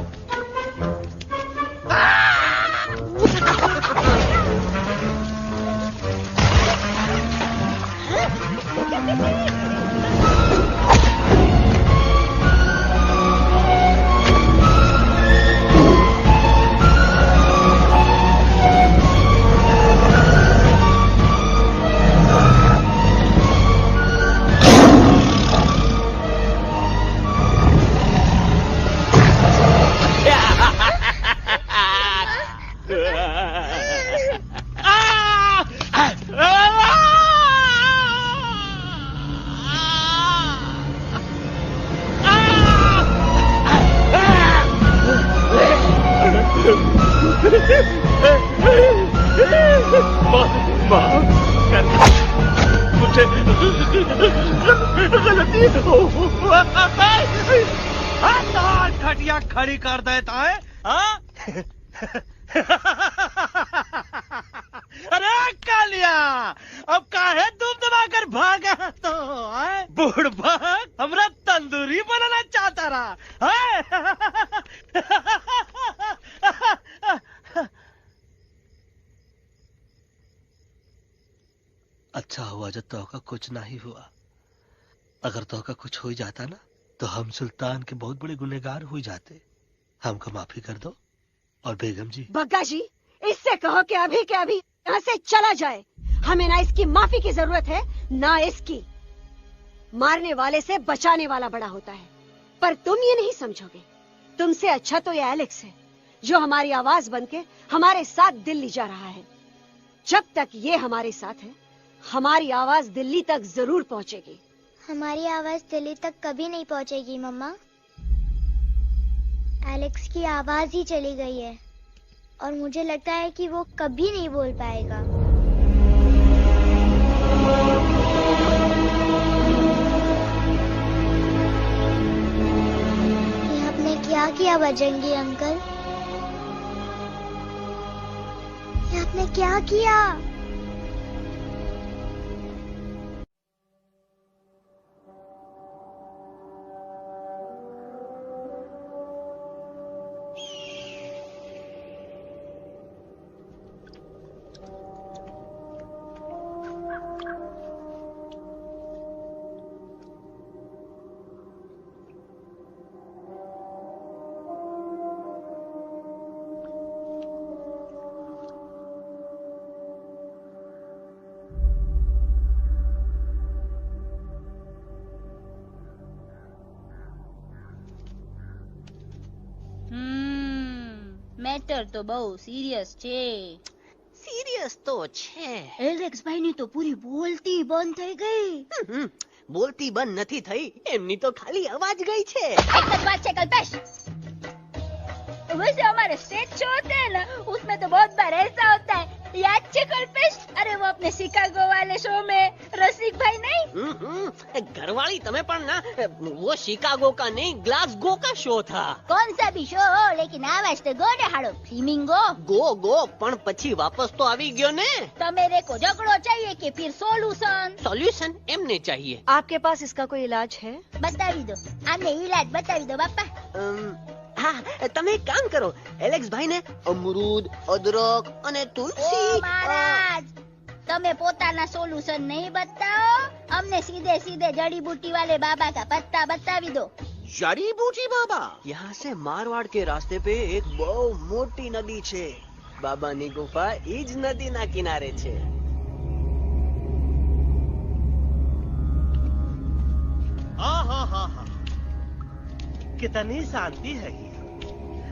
मुझे गलती हो घटिया खड़ी कर देता है। अरे कालिया, अब काहे तुम दबाकर भागा तो बूढ़ हमरा तंदूरी बनाना चाहता रहा। अच्छा हुआ जब तोका कुछ नहीं हुआ। अगर तोका कुछ हो जाता ना तो हम सुल्तान के बहुत बड़े गुनहगार हो जाते। हमको माफी कर दो। और बेगम जी, बग्गा जी, इससे कहो कि अभी के अभी यहाँ से चला जाए। हमें ना इसकी माफी की जरूरत है ना इसकी। मारने वाले से बचाने वाला बड़ा होता है, पर तुम ये नहीं समझोगे। तुमसे अच्छा तो ये एलेक्स है जो हमारी आवाज बनके हमारे साथ दिल्ली जा रहा है। जब तक ये हमारे साथ है हमारी आवाज दिल्ली तक जरूर पहुंचेगी। हमारी आवाज दिल्ली तक कभी नहीं पहुंचेगी मम्मा। एलेक्स की आवाज ही चली गई है और मुझे लगता है कि वो कभी नहीं बोल पाएगा। ये आपने क्या किया बजरंगी अंकल? ये आपने क्या किया? મેટર તો બહુ સિરિયસ છે। सीरियस तो छे। એલેક્સ ભાઈ ની તો પૂરી બોલતી બંધ થઈ ગઈ। बोलती बंद નથી થઈ, એમની તો ખાલી અવાજ ગઈ છે। एक बात છે कल्पेश, वैसे हमारे स्टेज शो होते हैं ना उसमें तो बहुत बार ऐसा होता है, याद है कल्पेश? अरे वो अपने शिकागो वाले शो में रसिक भाई नहीं? घरवाली तुम्हें पण ना, वो शिकागो का नहीं ग्लासगो का शो था। कौन सा भी शो हो लेकिन आवाज तो गो ने हाड़ो फ्लेमिंगो। गो पण પછી वापस तो આવી ગયો ने। तो मेरे को झगड़ो चाहिए कि फिर सॉल्यूशन एमने चाहिए। आपके पास इसका कोई इलाज है? बतावी दो, आमने इलाज बतावी दो बापा। हाँ, તમે એક કામ કરો, એલેક્સ ભાઈ ને અમરૂદ, અદરક અને તુલસી। महाराज, તમે પોતાના સોલ્યુશન नहीं बताओ, हमने सीधे सीधे जड़ी बूटी वाले बाबा का पत्ता बतावी दो। जड़ी बूटी बाबा? यहाँ से मारवाड़ के रास्ते पे एक बहु मोटी नदी छे। बाबा नी गुफा इज नदी ना किनारे छे। कितनी शांति है ये।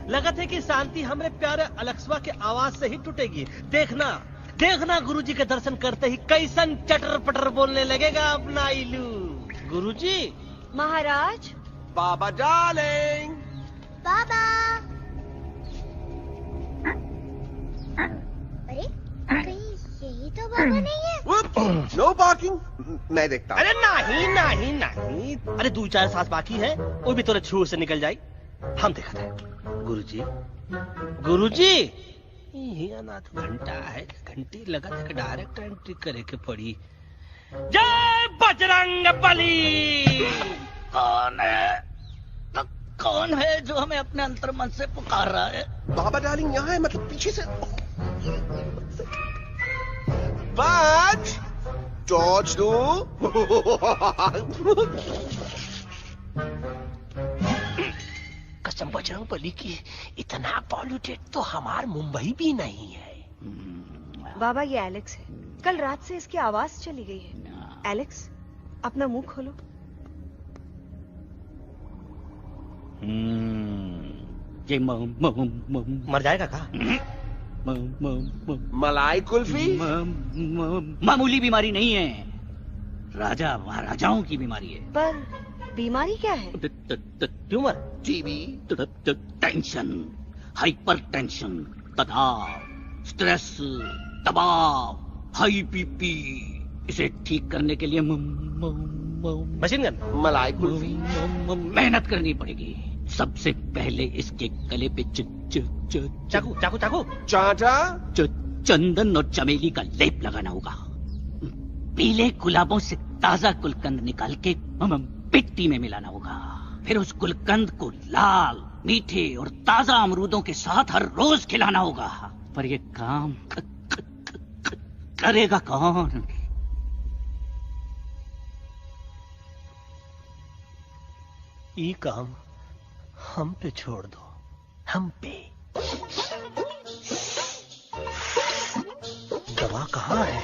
लगत है कि शांति हमरे प्यारे अलेक्सवा के आवाज से ही टूटेगी। देखना देखना गुरुजी के दर्शन करते ही कैसन चटर पटर बोलने लगेगा अपना इलू। गुरुजी। महाराज। बाबा डार्लिंग। बाबा। अरे कहीं यही तो बाबा नहीं है। नो पार्किंग, मैं देखता हूँ। अरे नहीं नहीं नहीं, अरे 2-4 सांस बाकी है, वो भी तोरे छू से निकल जाए। हम देखा था। गुरुजी गुरुजी यहाँ ना तो घंटा है, घंटी लगा था, डायरेक्ट एंट्री करे के पड़ी। जय बजरंग बली। कौन है? तो कौन है जो हमें अपने अंतर मन से पुकार रहा है? बाबा डार्लिंग यहाँ है, मतलब पीछे से। बाज टॉर्च दो। कसम बजरंग बली की, इतना पॉल्यूटेड तो हमार मुंबई भी नहीं है। बाबा ये एलेक्स है, कल रात से इसकी आवाज चली गई है। एलेक्स अपना मुंह खोलो। ये मर जाएगा का? मलाई कुल्फी? मामूली बीमारी नहीं है, राजा महाराजाओं की बीमारी है। पर बीमारी क्या है? Tumour, TB, tension, hyper tension, तनाव, स्ट्रेस, दबाव, हाई बीपी। इसे ठीक करने के लिए मशीन गन, मलाई कुल्फी, मेहनत करनी पड़ेगी। सबसे पहले इसके गले पे चाकू चाकू चाकू चाटा, चंदन और चमेली का लेप लगाना होगा। पीले गुलाबों से ताजा गुलकंद निकाल के मिट्टी में मिलाना होगा। फिर उस गुलकंद को लाल, मीठे और ताजा अमरूदों के साथ हर रोज खिलाना होगा। पर ये काम करेगा कौन? ये काम हम पे छोड़ दो, हम पे। दवा कहाँ है?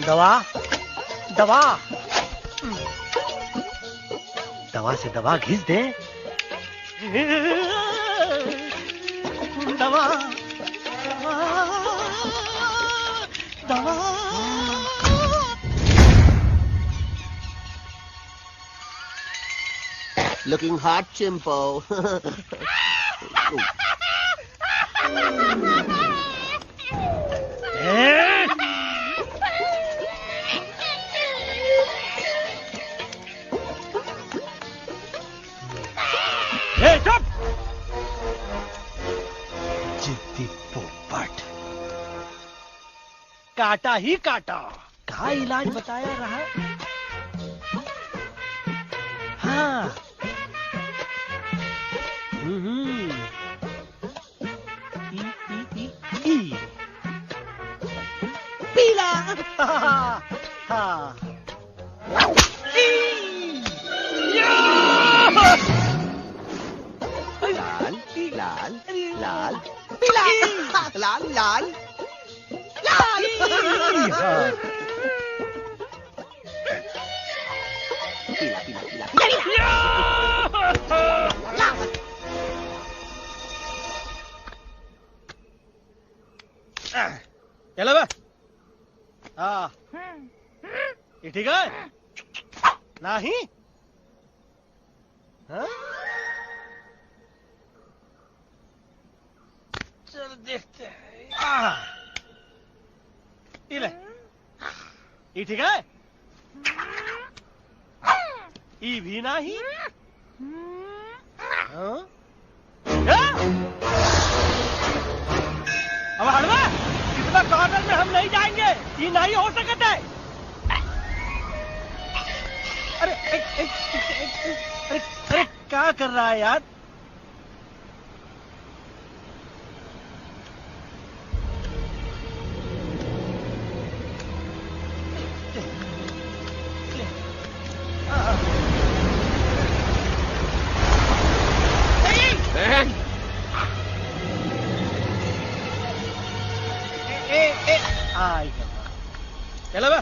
दवा दवा दवा से दवा घिस दे। दवा दवा। Looking hot, Chimpo. चुप! जिद्दी पोपट, काटा ही काटा। कहाँ इलाज बताया रहा? हाँ। पीला। हाँ। लाल लाल लाल पीला, लाल लाल लाल। पीला पीला पीला पीला। चलो बे। हाँ, ये ठीक है? नहीं? हाँ? चल देखते हैं। ये ले, ये ठीक है? ये भी नहीं? हाँ? अब हड़वा, इतना कॉर्नर में हम नहीं जाएंगे, ये नहीं हो सकता है। अरे अरे क्या कर रहा है यार? चलो बा।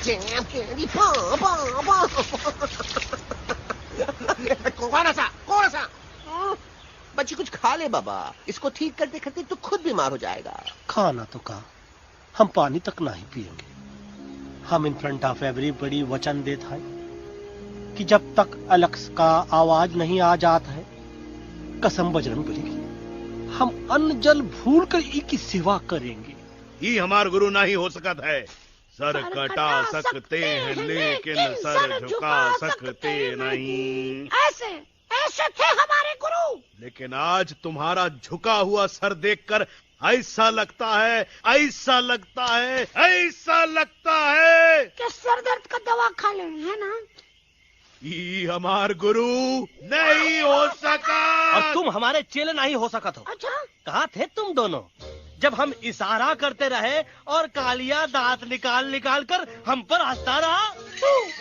जैम कैंडी पा पा पा। कौन सा? बच्ची कुछ खा ले बाबा, इसको ठीक करते करते तो खुद बीमार हो जाएगा। खाना तो का, हम पानी तक नहीं पिएंगे। हम इन फ्रंट ऑफ एवरीबॉडी वचन देता है कि जब तक एलेक्स का आवाज नहीं आ जाता है, कसम बजरंग बली की, हम अन्न जल भूल कर ई की सेवा करेंगे। ये हमार गुरु नहीं हो सकत है। सर कटा सकते हैं लेकिन सर झुका सकते नहीं। ऐसे ऐसे थे हमारे गुरु। लेकिन आज तुम्हारा झुका हुआ सर देखकर ऐसा लगता है, ऐसा लगता है, ऐसा लगता है कि सर दर्द का दवा खा ले, है ना? ये हमार गुरु नहीं हो सका। और तुम हमारे चेले नहीं हो सका तो। अच्छा, कहाँ थे तुम दोनों जब हम इशारा करते रहे और कालिया दांत निकाल निकाल कर हम पर हंसता रहा?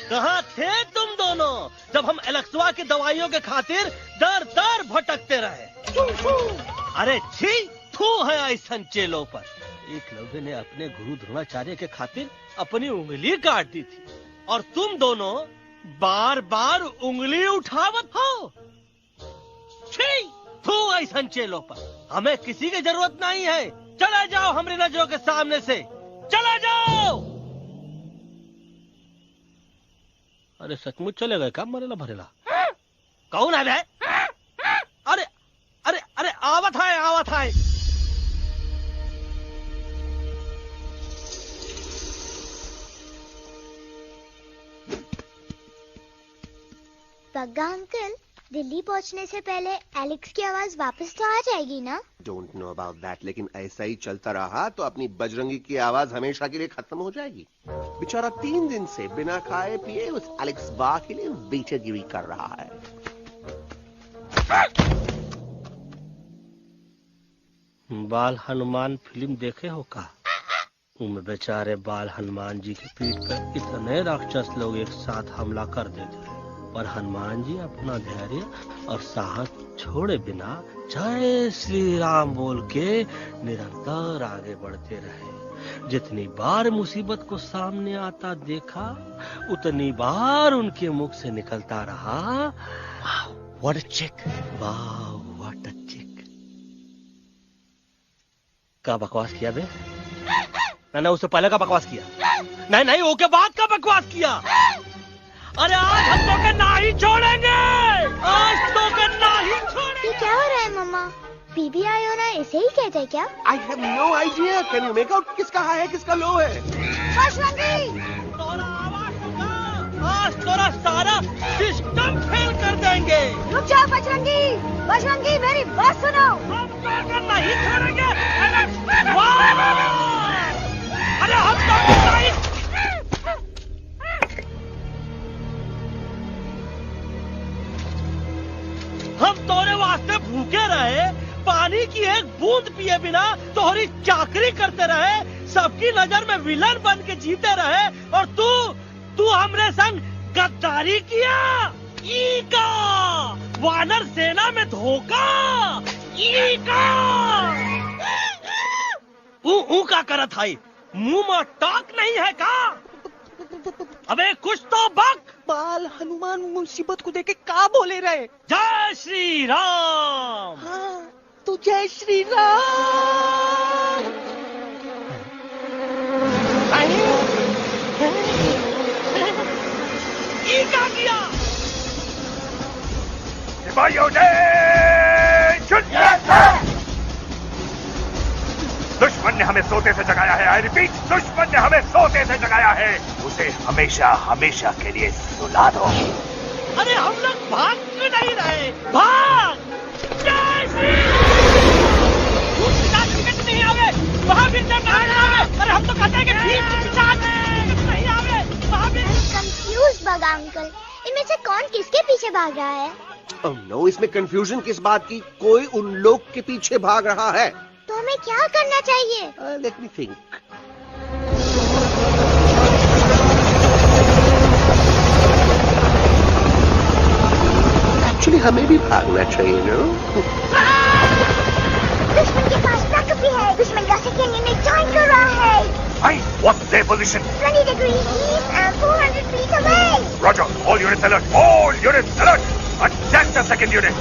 कहाँ थे तुम दोनों जब हम एलेक्सवा की दवाइयों के खातिर दर दर भटकते रहे? अरे छी, थू है ऐसा चेलों पर। एकलव्य ने अपने गुरु द्रोणाचार्य के खातिर अपनी उंगली काट दी थी और तुम दोनों बार बार उंगली उठावत हो। छी, थू ऐसा चेलों पर। हमें किसी की जरूरत नहीं है। चले जाओ हमारी नजरों के सामने से, चले जाओ। अरे सचमुच चले गए क्या? मरेला भरेला कौन है बे? अरे अरे अरे आवत है, आवत है। बग्गा अंकल, दिल्ली पहुंचने से पहले एलेक्स की आवाज वापस तो आ जाएगी ना? डोंट नो अबाउट दैट, लेकिन ऐसा ही चलता रहा तो अपनी बजरंगी की आवाज हमेशा के लिए खत्म हो जाएगी। बेचारा 3 दिन से बिना खाए पिए उस एलेक्स बा के लिए बेचैगिरी कर रहा है। बाल हनुमान फिल्म देखे हो का? उनमें बेचारे बाल हनुमान जी की पीठ पर इतने राक्षस लोग एक साथ हमला कर देते हैं, पर हनुमान जी अपना धैर्य और साहस छोड़े बिना जय श्री राम बोल के निरंतर आगे बढ़ते रहे। जितनी बार मुसीबत को सामने आता देखा, उतनी बार उनके मुख से निकलता रहा, व्हाट अ चिक, वाह व्हाट अ चिक। का बकवास किया बे? मैंने उससे पहले का बकवास किया? नहीं नहीं, वो के बाद का बकवास किया। अरे आज हम तो के नहीं छोड़ेंगे, आज तो के नहीं छोड़ेंगे। ये क्या हो रहा है मम्मा? बीबी आई हो ना, ऐसे ही कहते हैं क्या? I have no idea. Can you make out किसका हाई है किसका लो है? तोरा आवाज होगा, आज तोरा सारा सिस्टम फेल कर देंगे। रुक जाओ बजरंगी, बजरंगी मेरी बात सुनो। हम तो के नहीं छोड़ेंगे। अरे हम तो के नहीं। हम तोरे वास्ते भूखे रहे, पानी की एक बूंद पिए बिना तोहरी चाकरी करते रहे, सबकी नजर में विलन बन के जीते रहे, और तू हमरे संग गद्दारी किया। ई का वानर सेना में धोखा, ई का ऊ का करत है, मुंह में टाक नहीं है का? अबे कुछ तो बक। बाल हनुमान मुसीबत को देखे का बोले रहे? जय श्री राम। हाँ, तो जय श्री राम। ये क्या किया? सिपाहियों ने दुश्मन ने हमें सोते से जगाया है। आई रिपीट, दुश्मन ने हमें सोते से जगाया है। उसे हमेशा हमेशा के लिए सुला दो। अरे हम लोग भाग क्यों नहीं रहे? भाग! जय श्री नहीं आवे, महावीर जब नहीं आवे। अरे हम तो कहते हैं कि नहीं आवे, महावीर। कंफ्यूज बग्गा अंकल, इनमें से कौन किसके पीछे भाग रहा है? ओह नो, इसमें कंफ्यूजन किस बात की? कोई उन लोग के पीछे भाग रहा है। तो हमें क्या करना चाहिए? Let me think. एक्चुअली हमें भी भागना चाहिए ना? दुश्मन के पास ताकत भी है, दुश्मन का सेकंड यूनिट ज्वाइन कर रहा है। What's their position? 20 degrees east and 400 feet away. Roger. All units alert. All units alert. Just a second, unit.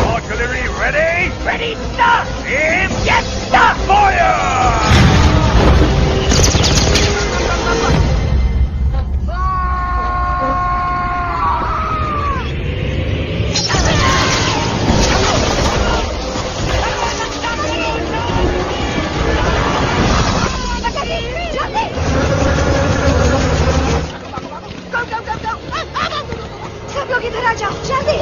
Artillery ready? Ready, sir! Aim! Yes, sir! Fire! सब लोग इधर आ जाओ, जल्दी।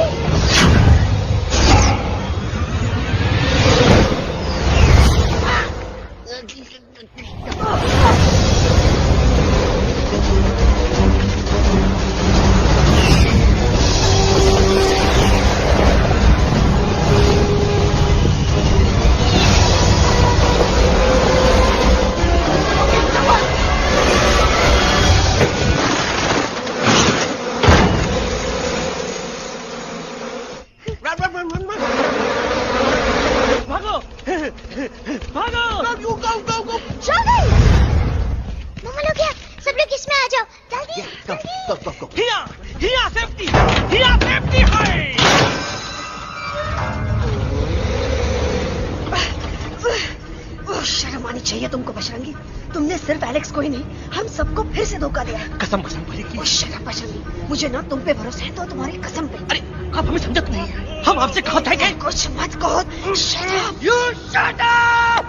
शर्म आनी चाहिए तुमको बजरंगी। तुमने सिर्फ एलेक्स को ही नहीं, हम सबको फिर से धोखा दिया। कसम कसम भरी शर्म बजरंगी, मुझे ना तुम पे भरोसा है तो तुम्हारी कसम पे। अरे आप हमें समझत नहीं, हम आपसे कहते हैं कुछ मत कहो। Shut up! You shut up!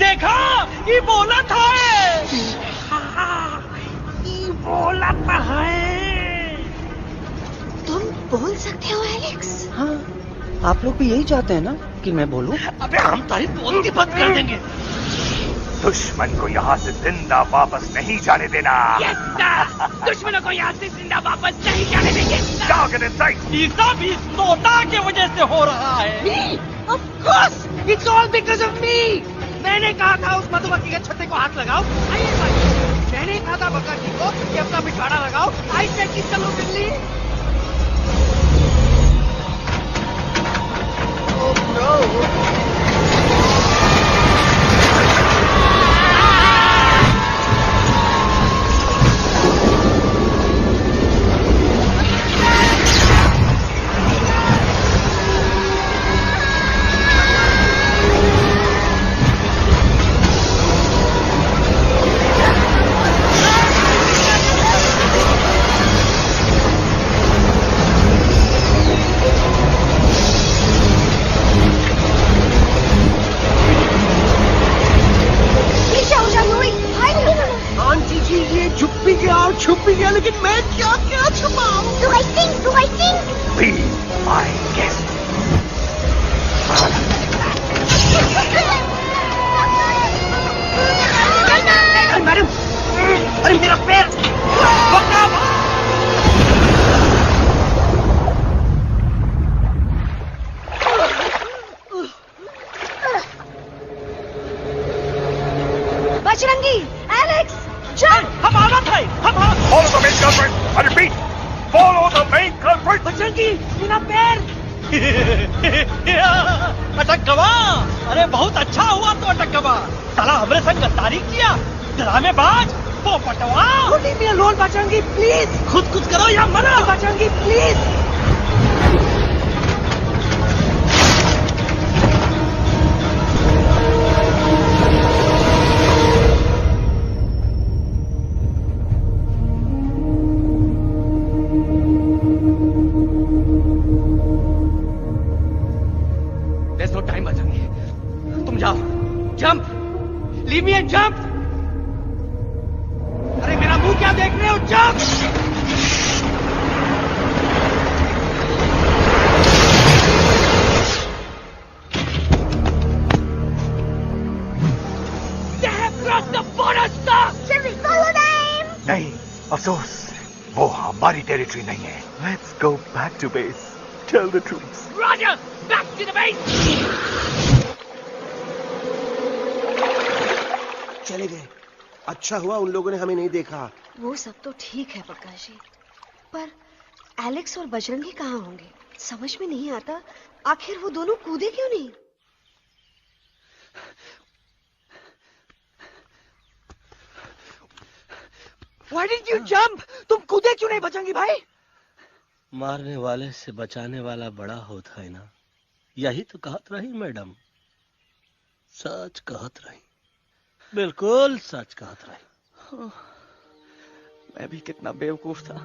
देखा, ये बोला था, ये बोला था है। तुम बोल सकते हो एलेक्स? हाँ, आप लोग भी यही चाहते हैं ना कि मैं बोलूं? अबे हम तारी बोलती बंद कर देंगे। दुश्मन को यहाँ से जिंदा वापस नहीं जाने देना। Yes, sir! दुश्मनों को यहाँ से जिंदा वापस नहीं जाने देंगे। Target in sight. ये सब इस तोता की वजह से हो रहा है। Me? Of course! It's all because of me! मैंने कहा था उस मधुमक्खी के छत्ते को हाथ लगाओ। आइए भाई, मैंने कहा था बकर जी को कि अपना पिछवाड़ा लगाओ। आई से कि चलो बिल्ली। Oh no! छुप भी गया, लेकिन मैं क्या क्या छुपाऊं? Do I sing? Be my guest. Madam, अरे मेरा पैर! बजरंगी, एलेक्स, चल! हम आना था, Follow the main culprit. I repeat, follow the main culprit. Bajrangi, मेरा पैर! अटक गवा। अरे बहुत अच्छा हुआ तो अटक गवा। साला हमरे संग गद्दारी किया, ड्रामेबाज, पोपटवा। Leave me alone, Bajrangi, please. खुद करो या मरो। Bajrangi, please. There's no time, Bajrangi. तुम जाओ, jump, leave me and jump। अरे मेरा मुंह क्या देख रहे हो? jump! They have crossed the border, sir. Shall we follow them? नहीं, अफसोस, वो हमारी टेरिटरी नहीं है। Let's go back to base. Tell the troops. Roger, back to the base. चले गए। अच्छा हुआ उन लोगों ने हमें नहीं देखा। वो सब तो ठीक है प्रकाश जी, पर एलेक्स और बजरंगी कहाँ होंगे? समझ में नहीं आता, आखिर वो दोनों कूदे क्यों नहीं? Why did you jump? तुम कूदे क्यों नहीं बचेंगी भाई? मारने वाले से बचाने वाला बड़ा होता है ना, यही तो कहत रही मैडम। सच कहत रही, बिल्कुल सच कहत रही। मैं भी कितना बेवकूफ था।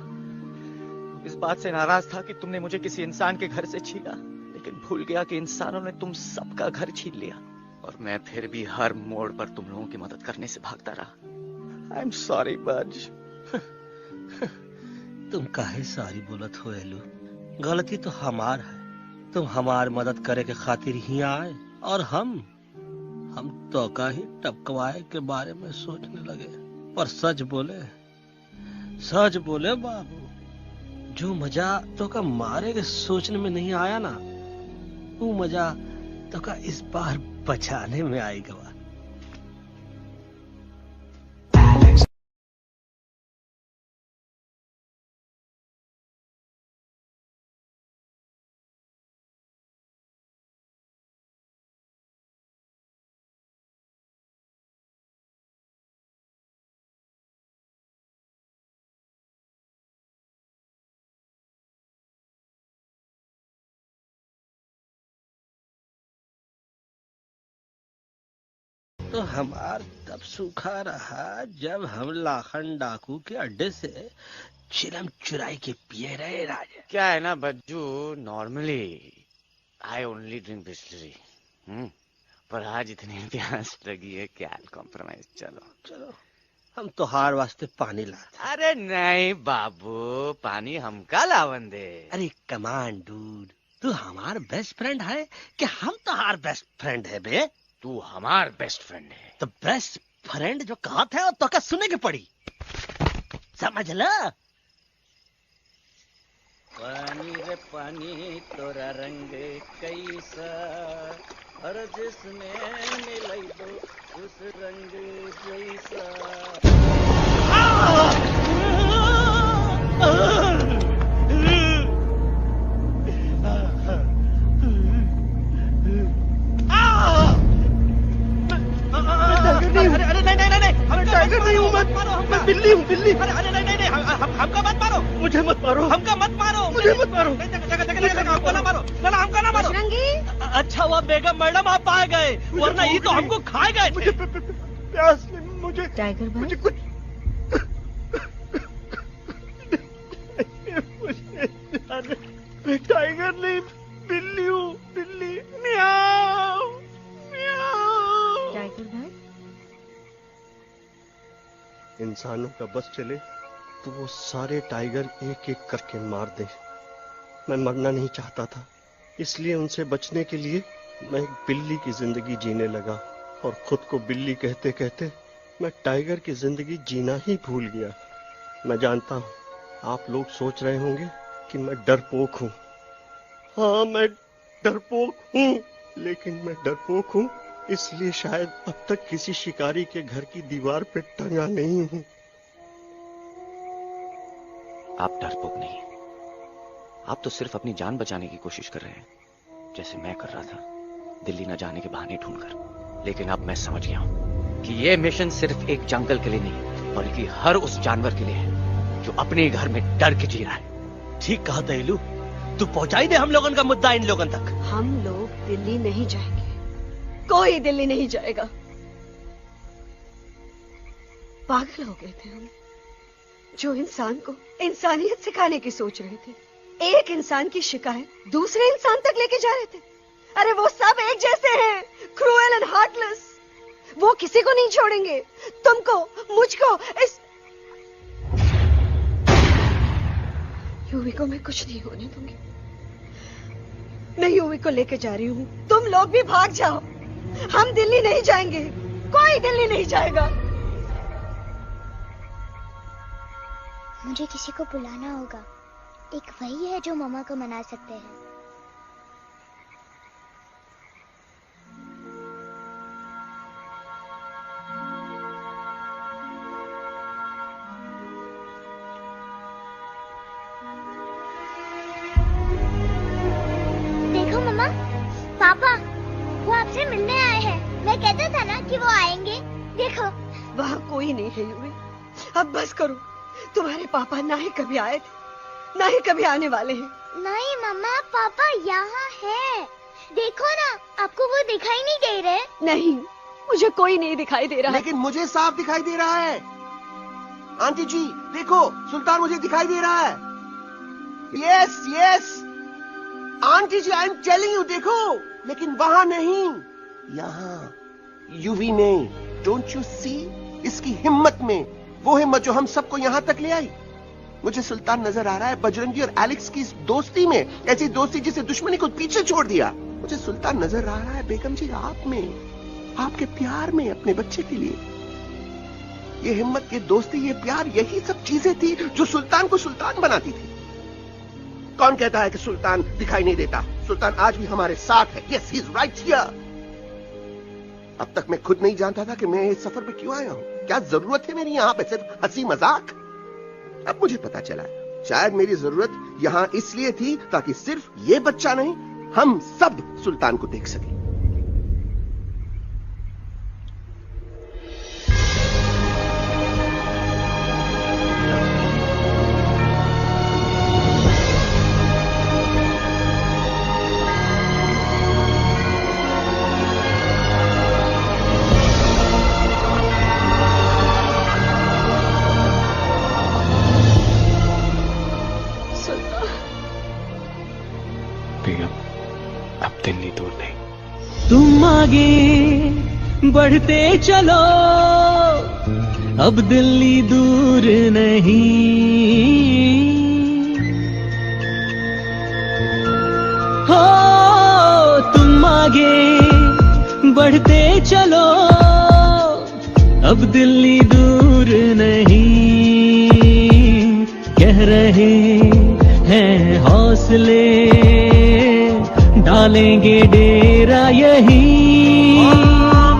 इस बात से नाराज था कि तुमने मुझे किसी इंसान के घर से छीना, लेकिन भूल गया कि इंसानों ने तुम सबका घर छीन लिया और मैं फिर भी हर मोड़ पर तुम लोगों की मदद करने से भागता रहा। आई एम सॉरी बज। तुम काहे सारी बोलत हो एलू? गलती तो हमार है। तुम हमार मदद करे के खातिर ही आए और हम तो का ही टपकवाए के बारे में सोचने लगे। पर सच बोले बाबू, जो मजा तो का मारे के सोचने में नहीं आया ना, वो मजा तो का इस बार बचाने में आएगा। तो हमार तब सूखा रहा जब हम लाखन डाकू के अड्डे से चिलम चुराई के पिए रहे राजा। क्या है ना Bajju, normally I only drink Bisleri, पर आज इतनी प्यास लगी है क्या कॉम्प्रोमाइज। चलो हम तो हार वास्ते पानी ला। अरे नहीं बाबू, पानी हमका लावन दे। अरे कमान डूड, तू हमार बेस्ट फ्रेंड है कि हम तो हार बेस्ट फ्रेंड है बे? तू हमार बेस्ट फ्रेंड है। तो बेस्ट फ्रेंड जो कहा था तो क्या सुने की पड़ी, समझ ला। पानी रे पानी तोरा रंग कैसा, हर जिसमें मिलाई दो उस रंग जैसा। अरे नहीं, हम टाइगर नहीं हूँ, मैं बिल्ली हूँ, बिल्ली। अरे नहीं, हमका मत मारो, मुझे मत मारो, हमका मत मारो, मुझे मत मारो, हमको ना मारो, ना हमका ना मारो। अच्छा हुआ बेगम मैडम आप आ गए, वरना ये तो हमको खा गए। मुझे प्यास नहीं, मुझे टाइगर भाई, मुझे कुछ मैं टाइगर नहीं, बिल्ली हूँ, बिल्ली। म्याऊ म्याऊ। टाइगर भाई, इंसानों का बस चले तो वो सारे टाइगर एक एक करके मार दे। मैं मरना नहीं चाहता था, इसलिए उनसे बचने के लिए मैं एक बिल्ली की जिंदगी जीने लगा और खुद को बिल्ली कहते कहते मैं टाइगर की जिंदगी जीना ही भूल गया। मैं जानता हूँ आप लोग सोच रहे होंगे कि मैं डरपोक हूँ। हाँ, मैं डरपोक हूँ, लेकिन मैं डरपोक हूँ इसलिए शायद अब तक किसी शिकारी के घर की दीवार पे टंगा नहीं हूँ। आप डरपोक नहीं, आप तो सिर्फ अपनी जान बचाने की कोशिश कर रहे हैं, जैसे मैं कर रहा था दिल्ली न जाने के बहाने ढूंढकर। लेकिन अब मैं समझ गया हूं कि यह मिशन सिर्फ एक जंगल के लिए नहीं, बल्कि हर उस जानवर के लिए है जो अपने घर में डर के जी रहा है। ठीक कहा दहलू, तू पहुंचाई दे हम लोगन का मुद्दा इन लोगन तक। हम लोग दिल्ली नहीं जाएंगे, कोई दिल्ली नहीं जाएगा। पागल हो गए थे हम, जो इंसान को इंसानियत सिखाने की सोच रहे थे, एक इंसान की शिकायत दूसरे इंसान तक लेके जा रहे थे। अरे वो सब एक जैसे हैं, क्रूएल एंड हार्टलेस। वो किसी को नहीं छोड़ेंगे, तुमको, मुझको, इस यूवी को मैं कुछ नहीं होने दूंगी। मैं यूवी को लेके जा रही हूँ, तुम लोग भी भाग जाओ। हम दिल्ली नहीं जाएंगे, कोई दिल्ली नहीं जाएगा। मुझे किसी को बुलाना होगा, एक वही है जो मामा को मना सकते हैं। देखो मामा, पापा वो आपसे मिलने आए हैं। मैं वहाँ कोई नहीं है यूवी। अब बस करो। तुम्हारे पापा ना ही कभी आए थे, ना ही कभी आने वाले हैं। नहीं मम्मा, पापा यहाँ है। देखो ना, आपको वो दिखाई नहीं दे रहे? नहीं, मुझे कोई नहीं दिखाई दे रहा। लेकिन मुझे साफ दिखाई दे रहा है। आंटी जी देखो, सुल्तान मुझे दिखाई दे रहा है। Yes yes aunty ji, I am telling you, देखो। लेकिन वहां नहीं, यहाँ यूवी नहीं। Don't you see? इसकी हिम्मत में, वो हिम्मत जो हम सबको यहाँ तक ले आई। मुझे सुल्तान नजर आ रहा है बजरंगी और एलेक्स की इस दोस्ती में, ऐसी दोस्ती जिसे दुश्मनी को पीछे छोड़ दिया। मुझे सुल्तान नजर आ रहा है बेगम जी आप में, आपके प्यार में, अपने बच्चे के लिए। ये हिम्मत, ये दोस्ती, ये प्यार, यही सब चीजें थी जो सुल्तान को सुल्तान बनाती थी। कौन कहता है कि सुल्तान दिखाई नहीं देता? सुल्तान आज भी हमारे साथ है। Yes, he is right here. अब तक मैं खुद नहीं जानता था कि मैं इस सफर पे क्यों आया हूं। क्या जरूरत है मेरी यहाँ पे सिर्फ हंसी मजाक? अब मुझे पता चला, शायद मेरी जरूरत यहाँ इसलिए थी ताकि सिर्फ ये बच्चा नहीं, हम सब सुल्तान को देख सकें। तुम आगे बढ़ते चलो, अब दिल्ली दूर नहीं। हो तुम आगे बढ़ते चलो, अब दिल्ली दूर नहीं। कह रहे हैं हौसले, डालेंगे डेरा यही।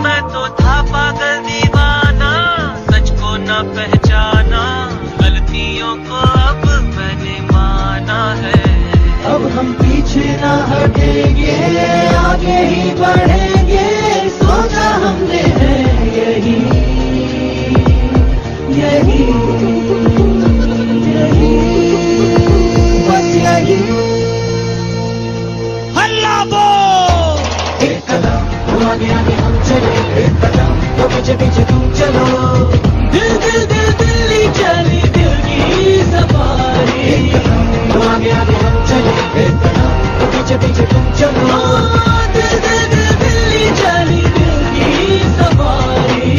मैं तो था पागल दीवाना, सच को न पहचाना, गलतियों को अब मैंने माना है। अब हम पीछे ना हटेंगे, आगे ही बढ़ेंगे, सोचा हमने है यही यही यही, बस यही। एक कदम तो आगे आगे हम चले, एक कदम तो पीछे पीछे तुम चलो। दिल दिल दिल दिल्ली चली, दिल की सफारी। एक कदम तो आगे आगे हम चले, एक कदम तो पीछे पीछे तुम चलो। दिल दिल दिल दिल्ली चली, दिल की सफारी।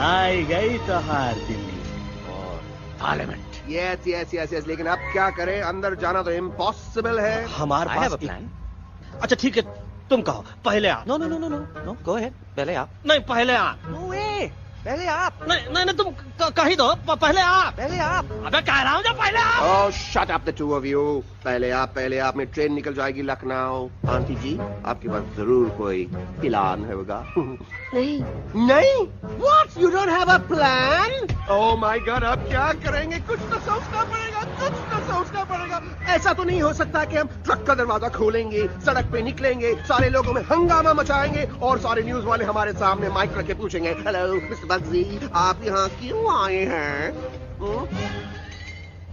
आई गई तो हार Delhi parliament. Yes yes yes yes, लेकिन अब क्या करें? अंदर जाना तो इम्पॉसिबल है। हमारे पास प्लान। अच्छा ठीक है, तुम कहो, पहले आप। No no no no no no, go ahead, पहले आप। नहीं, पहले आप। नो वे, पहले आप। नहीं नहीं, तुम कही दो, पहले आप। पहले आप। अबे कह रहा हूँ, पहले आप। Oh shut up the two of you. पहले आप में ट्रेन निकल जाएगी लखनऊ। आंटी जी आपके पास जरूर कोई प्लान होगा। नहीं नहीं, what, you don't have a plan? Oh my God, अब क्या करेंगे? कुछ तो सोचना पड़ेगा, कुछ तो सोचना पड़ेगा। ऐसा तो नहीं हो सकता कि हम ट्रक का दरवाजा खोलेंगे, सड़क पे निकलेंगे, सारे लोगों में हंगामा मचाएंगे और सारे न्यूज वाले हमारे सामने माइक रख के पूछेंगे, हेलो मिस्टर बग्जी, आप यहाँ क्यों आए हैं?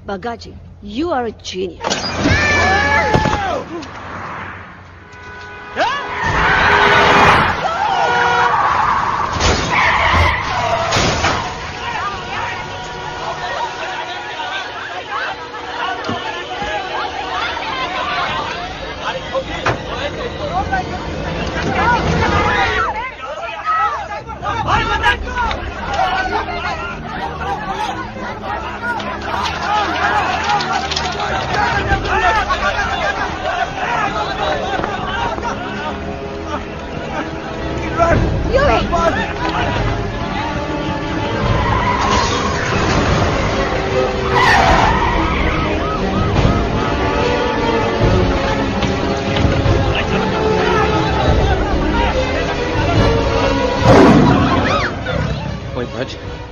बग्गा जी, यू आर अ जीनियस।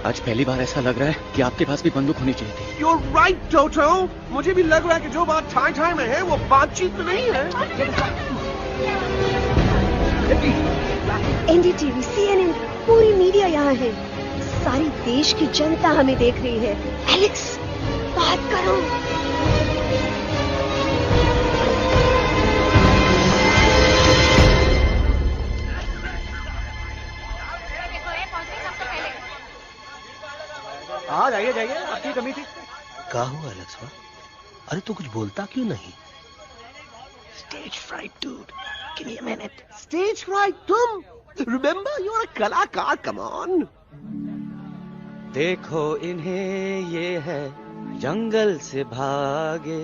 आज पहली बार ऐसा लग रहा है कि आपके पास भी बंदूक होनी चाहिए थी। You're right, Toto. मुझे भी लग रहा है कि जो बात ठाई में है वो बातचीत में नहीं है। एनडीटीवी, CNN, पूरी मीडिया यहाँ है। सारी देश की जनता हमें देख रही है। एलेक्स, बात करो। हाँ जाइए जाइए, आपकी कमी थी। क्या हुआ एलेक्स? अरे तू कुछ बोलता क्यों नहीं? Stage fright dude, give me a minute. Stage fright, तुम? Remember, you're a कलाकार, come on. देखो इन्हें, ये है जंगल से भागे,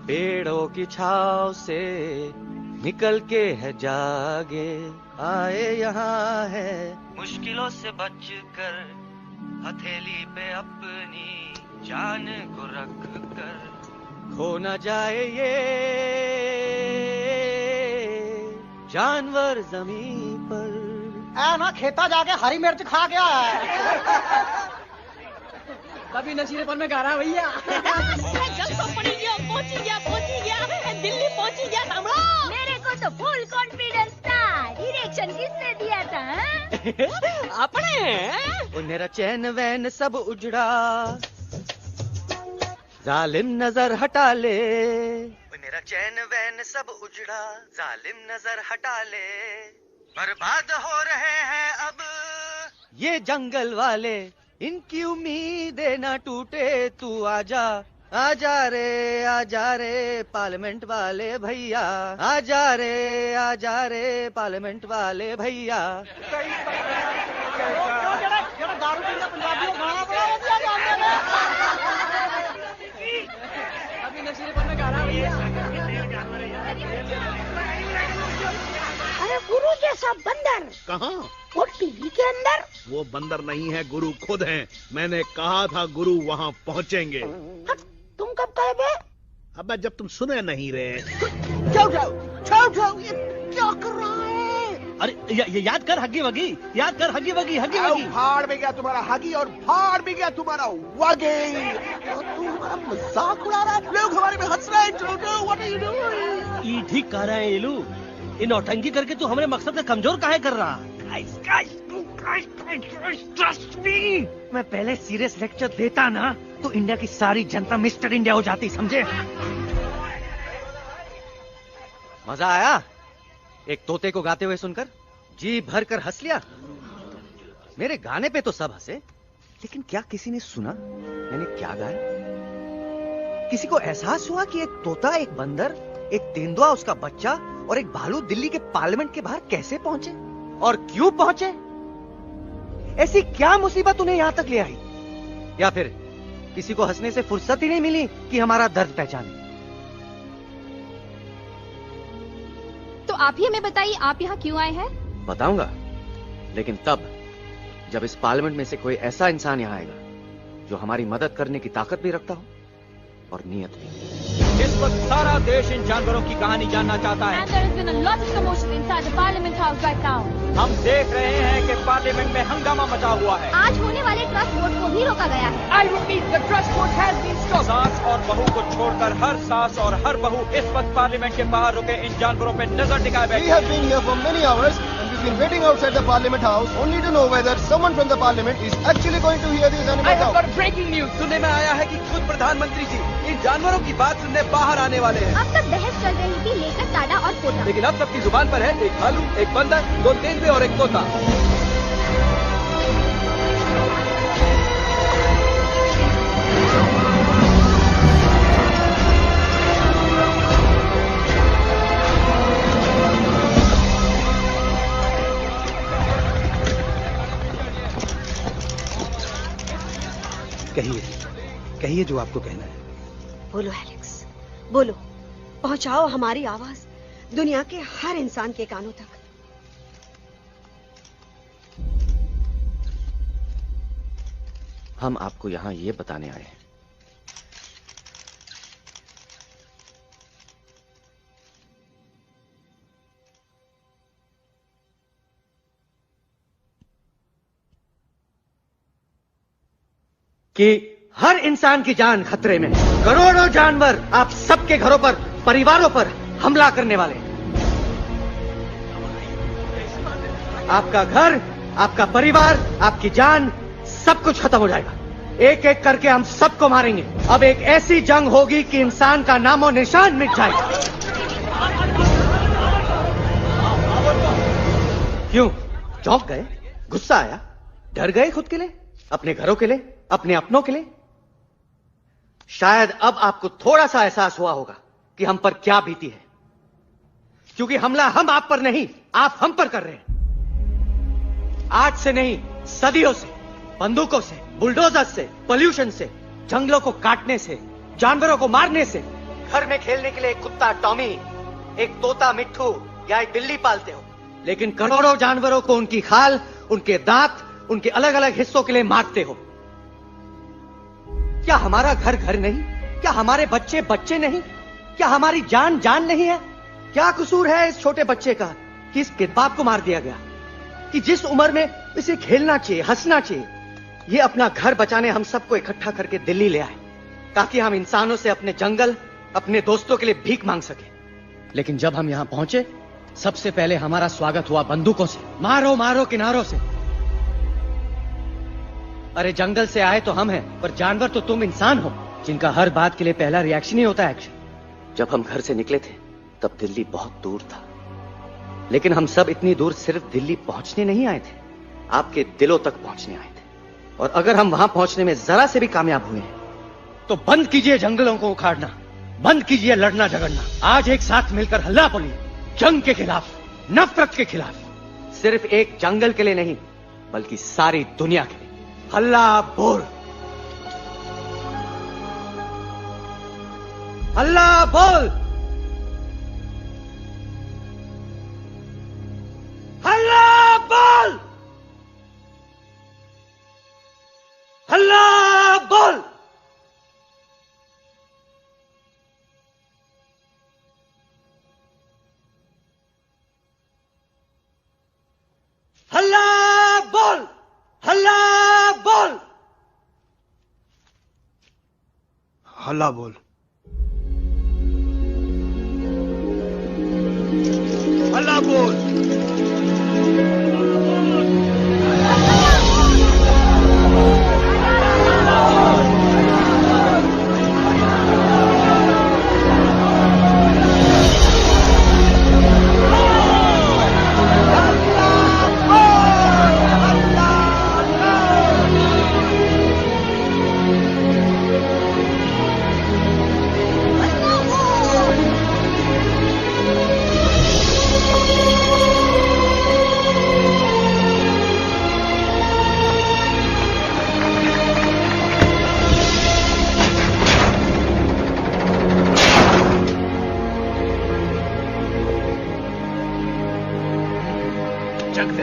पेड़ों की छाव से निकल के है जागे, आए यहाँ है मुश्किलों से बचकर, हथेली पे अपनी जान को रख कर, खो न जाए ये जानवर जमीन पर। ना खेता जाके हरी मिर्च खा गया है। कभी नशीलेपन में गा रहा है भैया। दिल्ली पहुंची गया सामला। मेरे को तो फुल कॉन्फिडेंस था। डायरेक्शन किसने दिया था? अपने वो मेरा चैन वैन सब उजड़ा, जालिम नजर हटा ले। वो मेरा चैन वैन सब उजड़ा, जालिम नजर हटा ले। बर्बाद हो रहे हैं अब ये जंगल वाले, इनकी उम्मीदें ना टूटे, तू आजा आजा रे पार्लियामेंट वाले भैया, आजा रे पार्लियामेंट वाले भैया। अभी नशीलेपन में गा रहा है भैया। अरे गुरु जैसा बंदर कहाँ? वो टीवी के अंदर। वो बंदर नहीं है, गुरु खुद हैं। मैंने कहा था गुरु वहाँ पहुँचेंगे। तुम कब कहे बे? अबे जब तुम सुने नहीं रहे। छोटो, ये क्या कर रहा है? अरे याद कर हगी वगी, याद कर हगी वगी, हगी वगी। भाड़ में गया तुम्हारा हगी और भाड़ में गया तुम्हारा वगे। और तू हमारा मजाक उड़ा रहा है, लोग हमारे में हंस रहे हैं। छोटो, what are you doing? ये ठीक कह रहे हैं इलू। इन नौटंकी करके तू हमारे मकसद से कमजोर काहे कर रहा? ट्रस्ट मी, मैं पहले सीरियस लेक्चर देता ना तो इंडिया की सारी जनता मिस्टर इंडिया हो जाती, समझे? मजा आया एक तोते को गाते हुए सुनकर? जी भर कर हंस लिया। मेरे गाने पे तो सब हंसे, लेकिन क्या किसी ने सुना मैंने क्या गाया? किसी को एहसास हुआ कि एक तोता, एक बंदर, एक तेंदुआ, उसका बच्चा और एक भालू दिल्ली के पार्लियामेंट के बाहर कैसे पहुंचे और क्यों पहुंचे? ऐसी क्या मुसीबत उन्हें यहां तक ले आई? या फिर किसी को हंसने से फुर्सत ही नहीं मिली कि हमारा दर्द पहचाने? तो आप ही हमें बताइए, आप यहाँ क्यों आए हैं? बताऊंगा, लेकिन तब जब इस पार्लियामेंट में से कोई ऐसा इंसान यहाँ आएगा जो हमारी मदद करने की ताकत भी रखता हो और नीयत भी। इस वक्त सारा देश इन जानवरों की कहानी जानना चाहता है। And there has been a lot of commotion inside the Parliament House right now. हम देख रहे हैं कि पार्लियामेंट में हंगामा मचा हुआ है। आज होने वाले ट्रस्ट वोट को भी रोका गया है। I repeat, the trust vote has been stopped. सास और बहू को छोड़कर हर सास और हर बहू इस वक्त पार्लियामेंट के बाहर रुके इन जानवरों पे नजर टिकाए बैठे। We have been here for many hours and we've been waiting outside the Parliament House only to know whether someone from the Parliament is actually going to hear these animals out. Breaking news सुनने में आया है कि खुद प्रधानमंत्री जी इन जानवरों की बात सुनने बाहर आने वाले हैं। अब तक बहस चल रही थी लेकर टाडा और पोटा, लेकिन अब सबकी जुबान पर है एक भालू, एक बंदर, दो तेंदुए और एक तोता। कहिए जो आपको कहना है। बोलो एलेक्स, बोलो, पहुंचाओ हमारी आवाज दुनिया के हर इंसान के कानों तक। हम आपको यहाँ ये बताने आए हैं कि हर इंसान की जान खतरे में है। करोड़ों जानवर आप सबके घरों पर, परिवारों पर हमला करने वाले हैं। आपका घर, आपका परिवार, आपकी जान, सब कुछ खत्म हो जाएगा। एक एक करके हम सबको मारेंगे। अब एक ऐसी जंग होगी कि इंसान का नामो निशान मिट जाएगा। क्यों चौंक गए? गुस्सा आया? डर गए खुद के लिए, अपने घरों के लिए, अपने अपनों के लिए? शायद अब आपको थोड़ा सा एहसास हुआ होगा कि हम पर क्या बीती है, क्योंकि हमला हम आप पर नहीं, आप हम पर कर रहे हैं। आज से नहीं, सदियों से, बंदूकों से, बुलडोजर से, पोल्यूशन से, जंगलों को काटने से, जानवरों को मारने से। घर में खेलने के लिए एक कुत्ता टॉमी, एक तोता मिट्ठू या एक बिल्ली पालते हो, लेकिन करोड़ों जानवरों को उनकी खाल, उनके दांत, उनके अलग अलग हिस्सों के लिए मारते हो। क्या हमारा घर घर नहीं? क्या हमारे बच्चे बच्चे नहीं? क्या हमारी जान जान नहीं है? क्या कसूर है इस छोटे बच्चे का कि इस किताब को मार दिया गया, कि जिस उम्र में इसे खेलना चाहिए, हंसना चाहिए? ये अपना घर बचाने हम सबको इकट्ठा करके दिल्ली ले आए ताकि हम इंसानों से अपने जंगल, अपने दोस्तों के लिए भीख मांग सके। लेकिन जब हम यहां पहुंचे, सबसे पहले हमारा स्वागत हुआ बंदूकों से। मारो मारो किनारों से। अरे जंगल से आए तो हम हैं, पर जानवर तो तुम इंसान हो, जिनका हर बात के लिए पहला रिएक्शन ही होता है एक्शन। जब हम घर से निकले थे तब दिल्ली बहुत दूर था, लेकिन हम सब इतनी दूर सिर्फ दिल्ली पहुंचने नहीं आए थे, आपके दिलों तक पहुंचने आए थे। और अगर हम वहां पहुंचने में जरा से भी कामयाब हुए हैं तो बंद कीजिए जंगलों को उखाड़ना, बंद कीजिए लड़ना झगड़ना। आज एक साथ मिलकर हल्ला बोलिए, जंग के खिलाफ, नफरत के खिलाफ। सिर्फ एक जंगल के लिए नहीं, बल्कि सारी दुनिया के लिए। हल्ला बोल, हल्ला बोल, हल्ला बोल, हल्ला बोल। हल्ला बोल, हल्ला बोल, हल्ला बोल, हल्ला बोल। जगते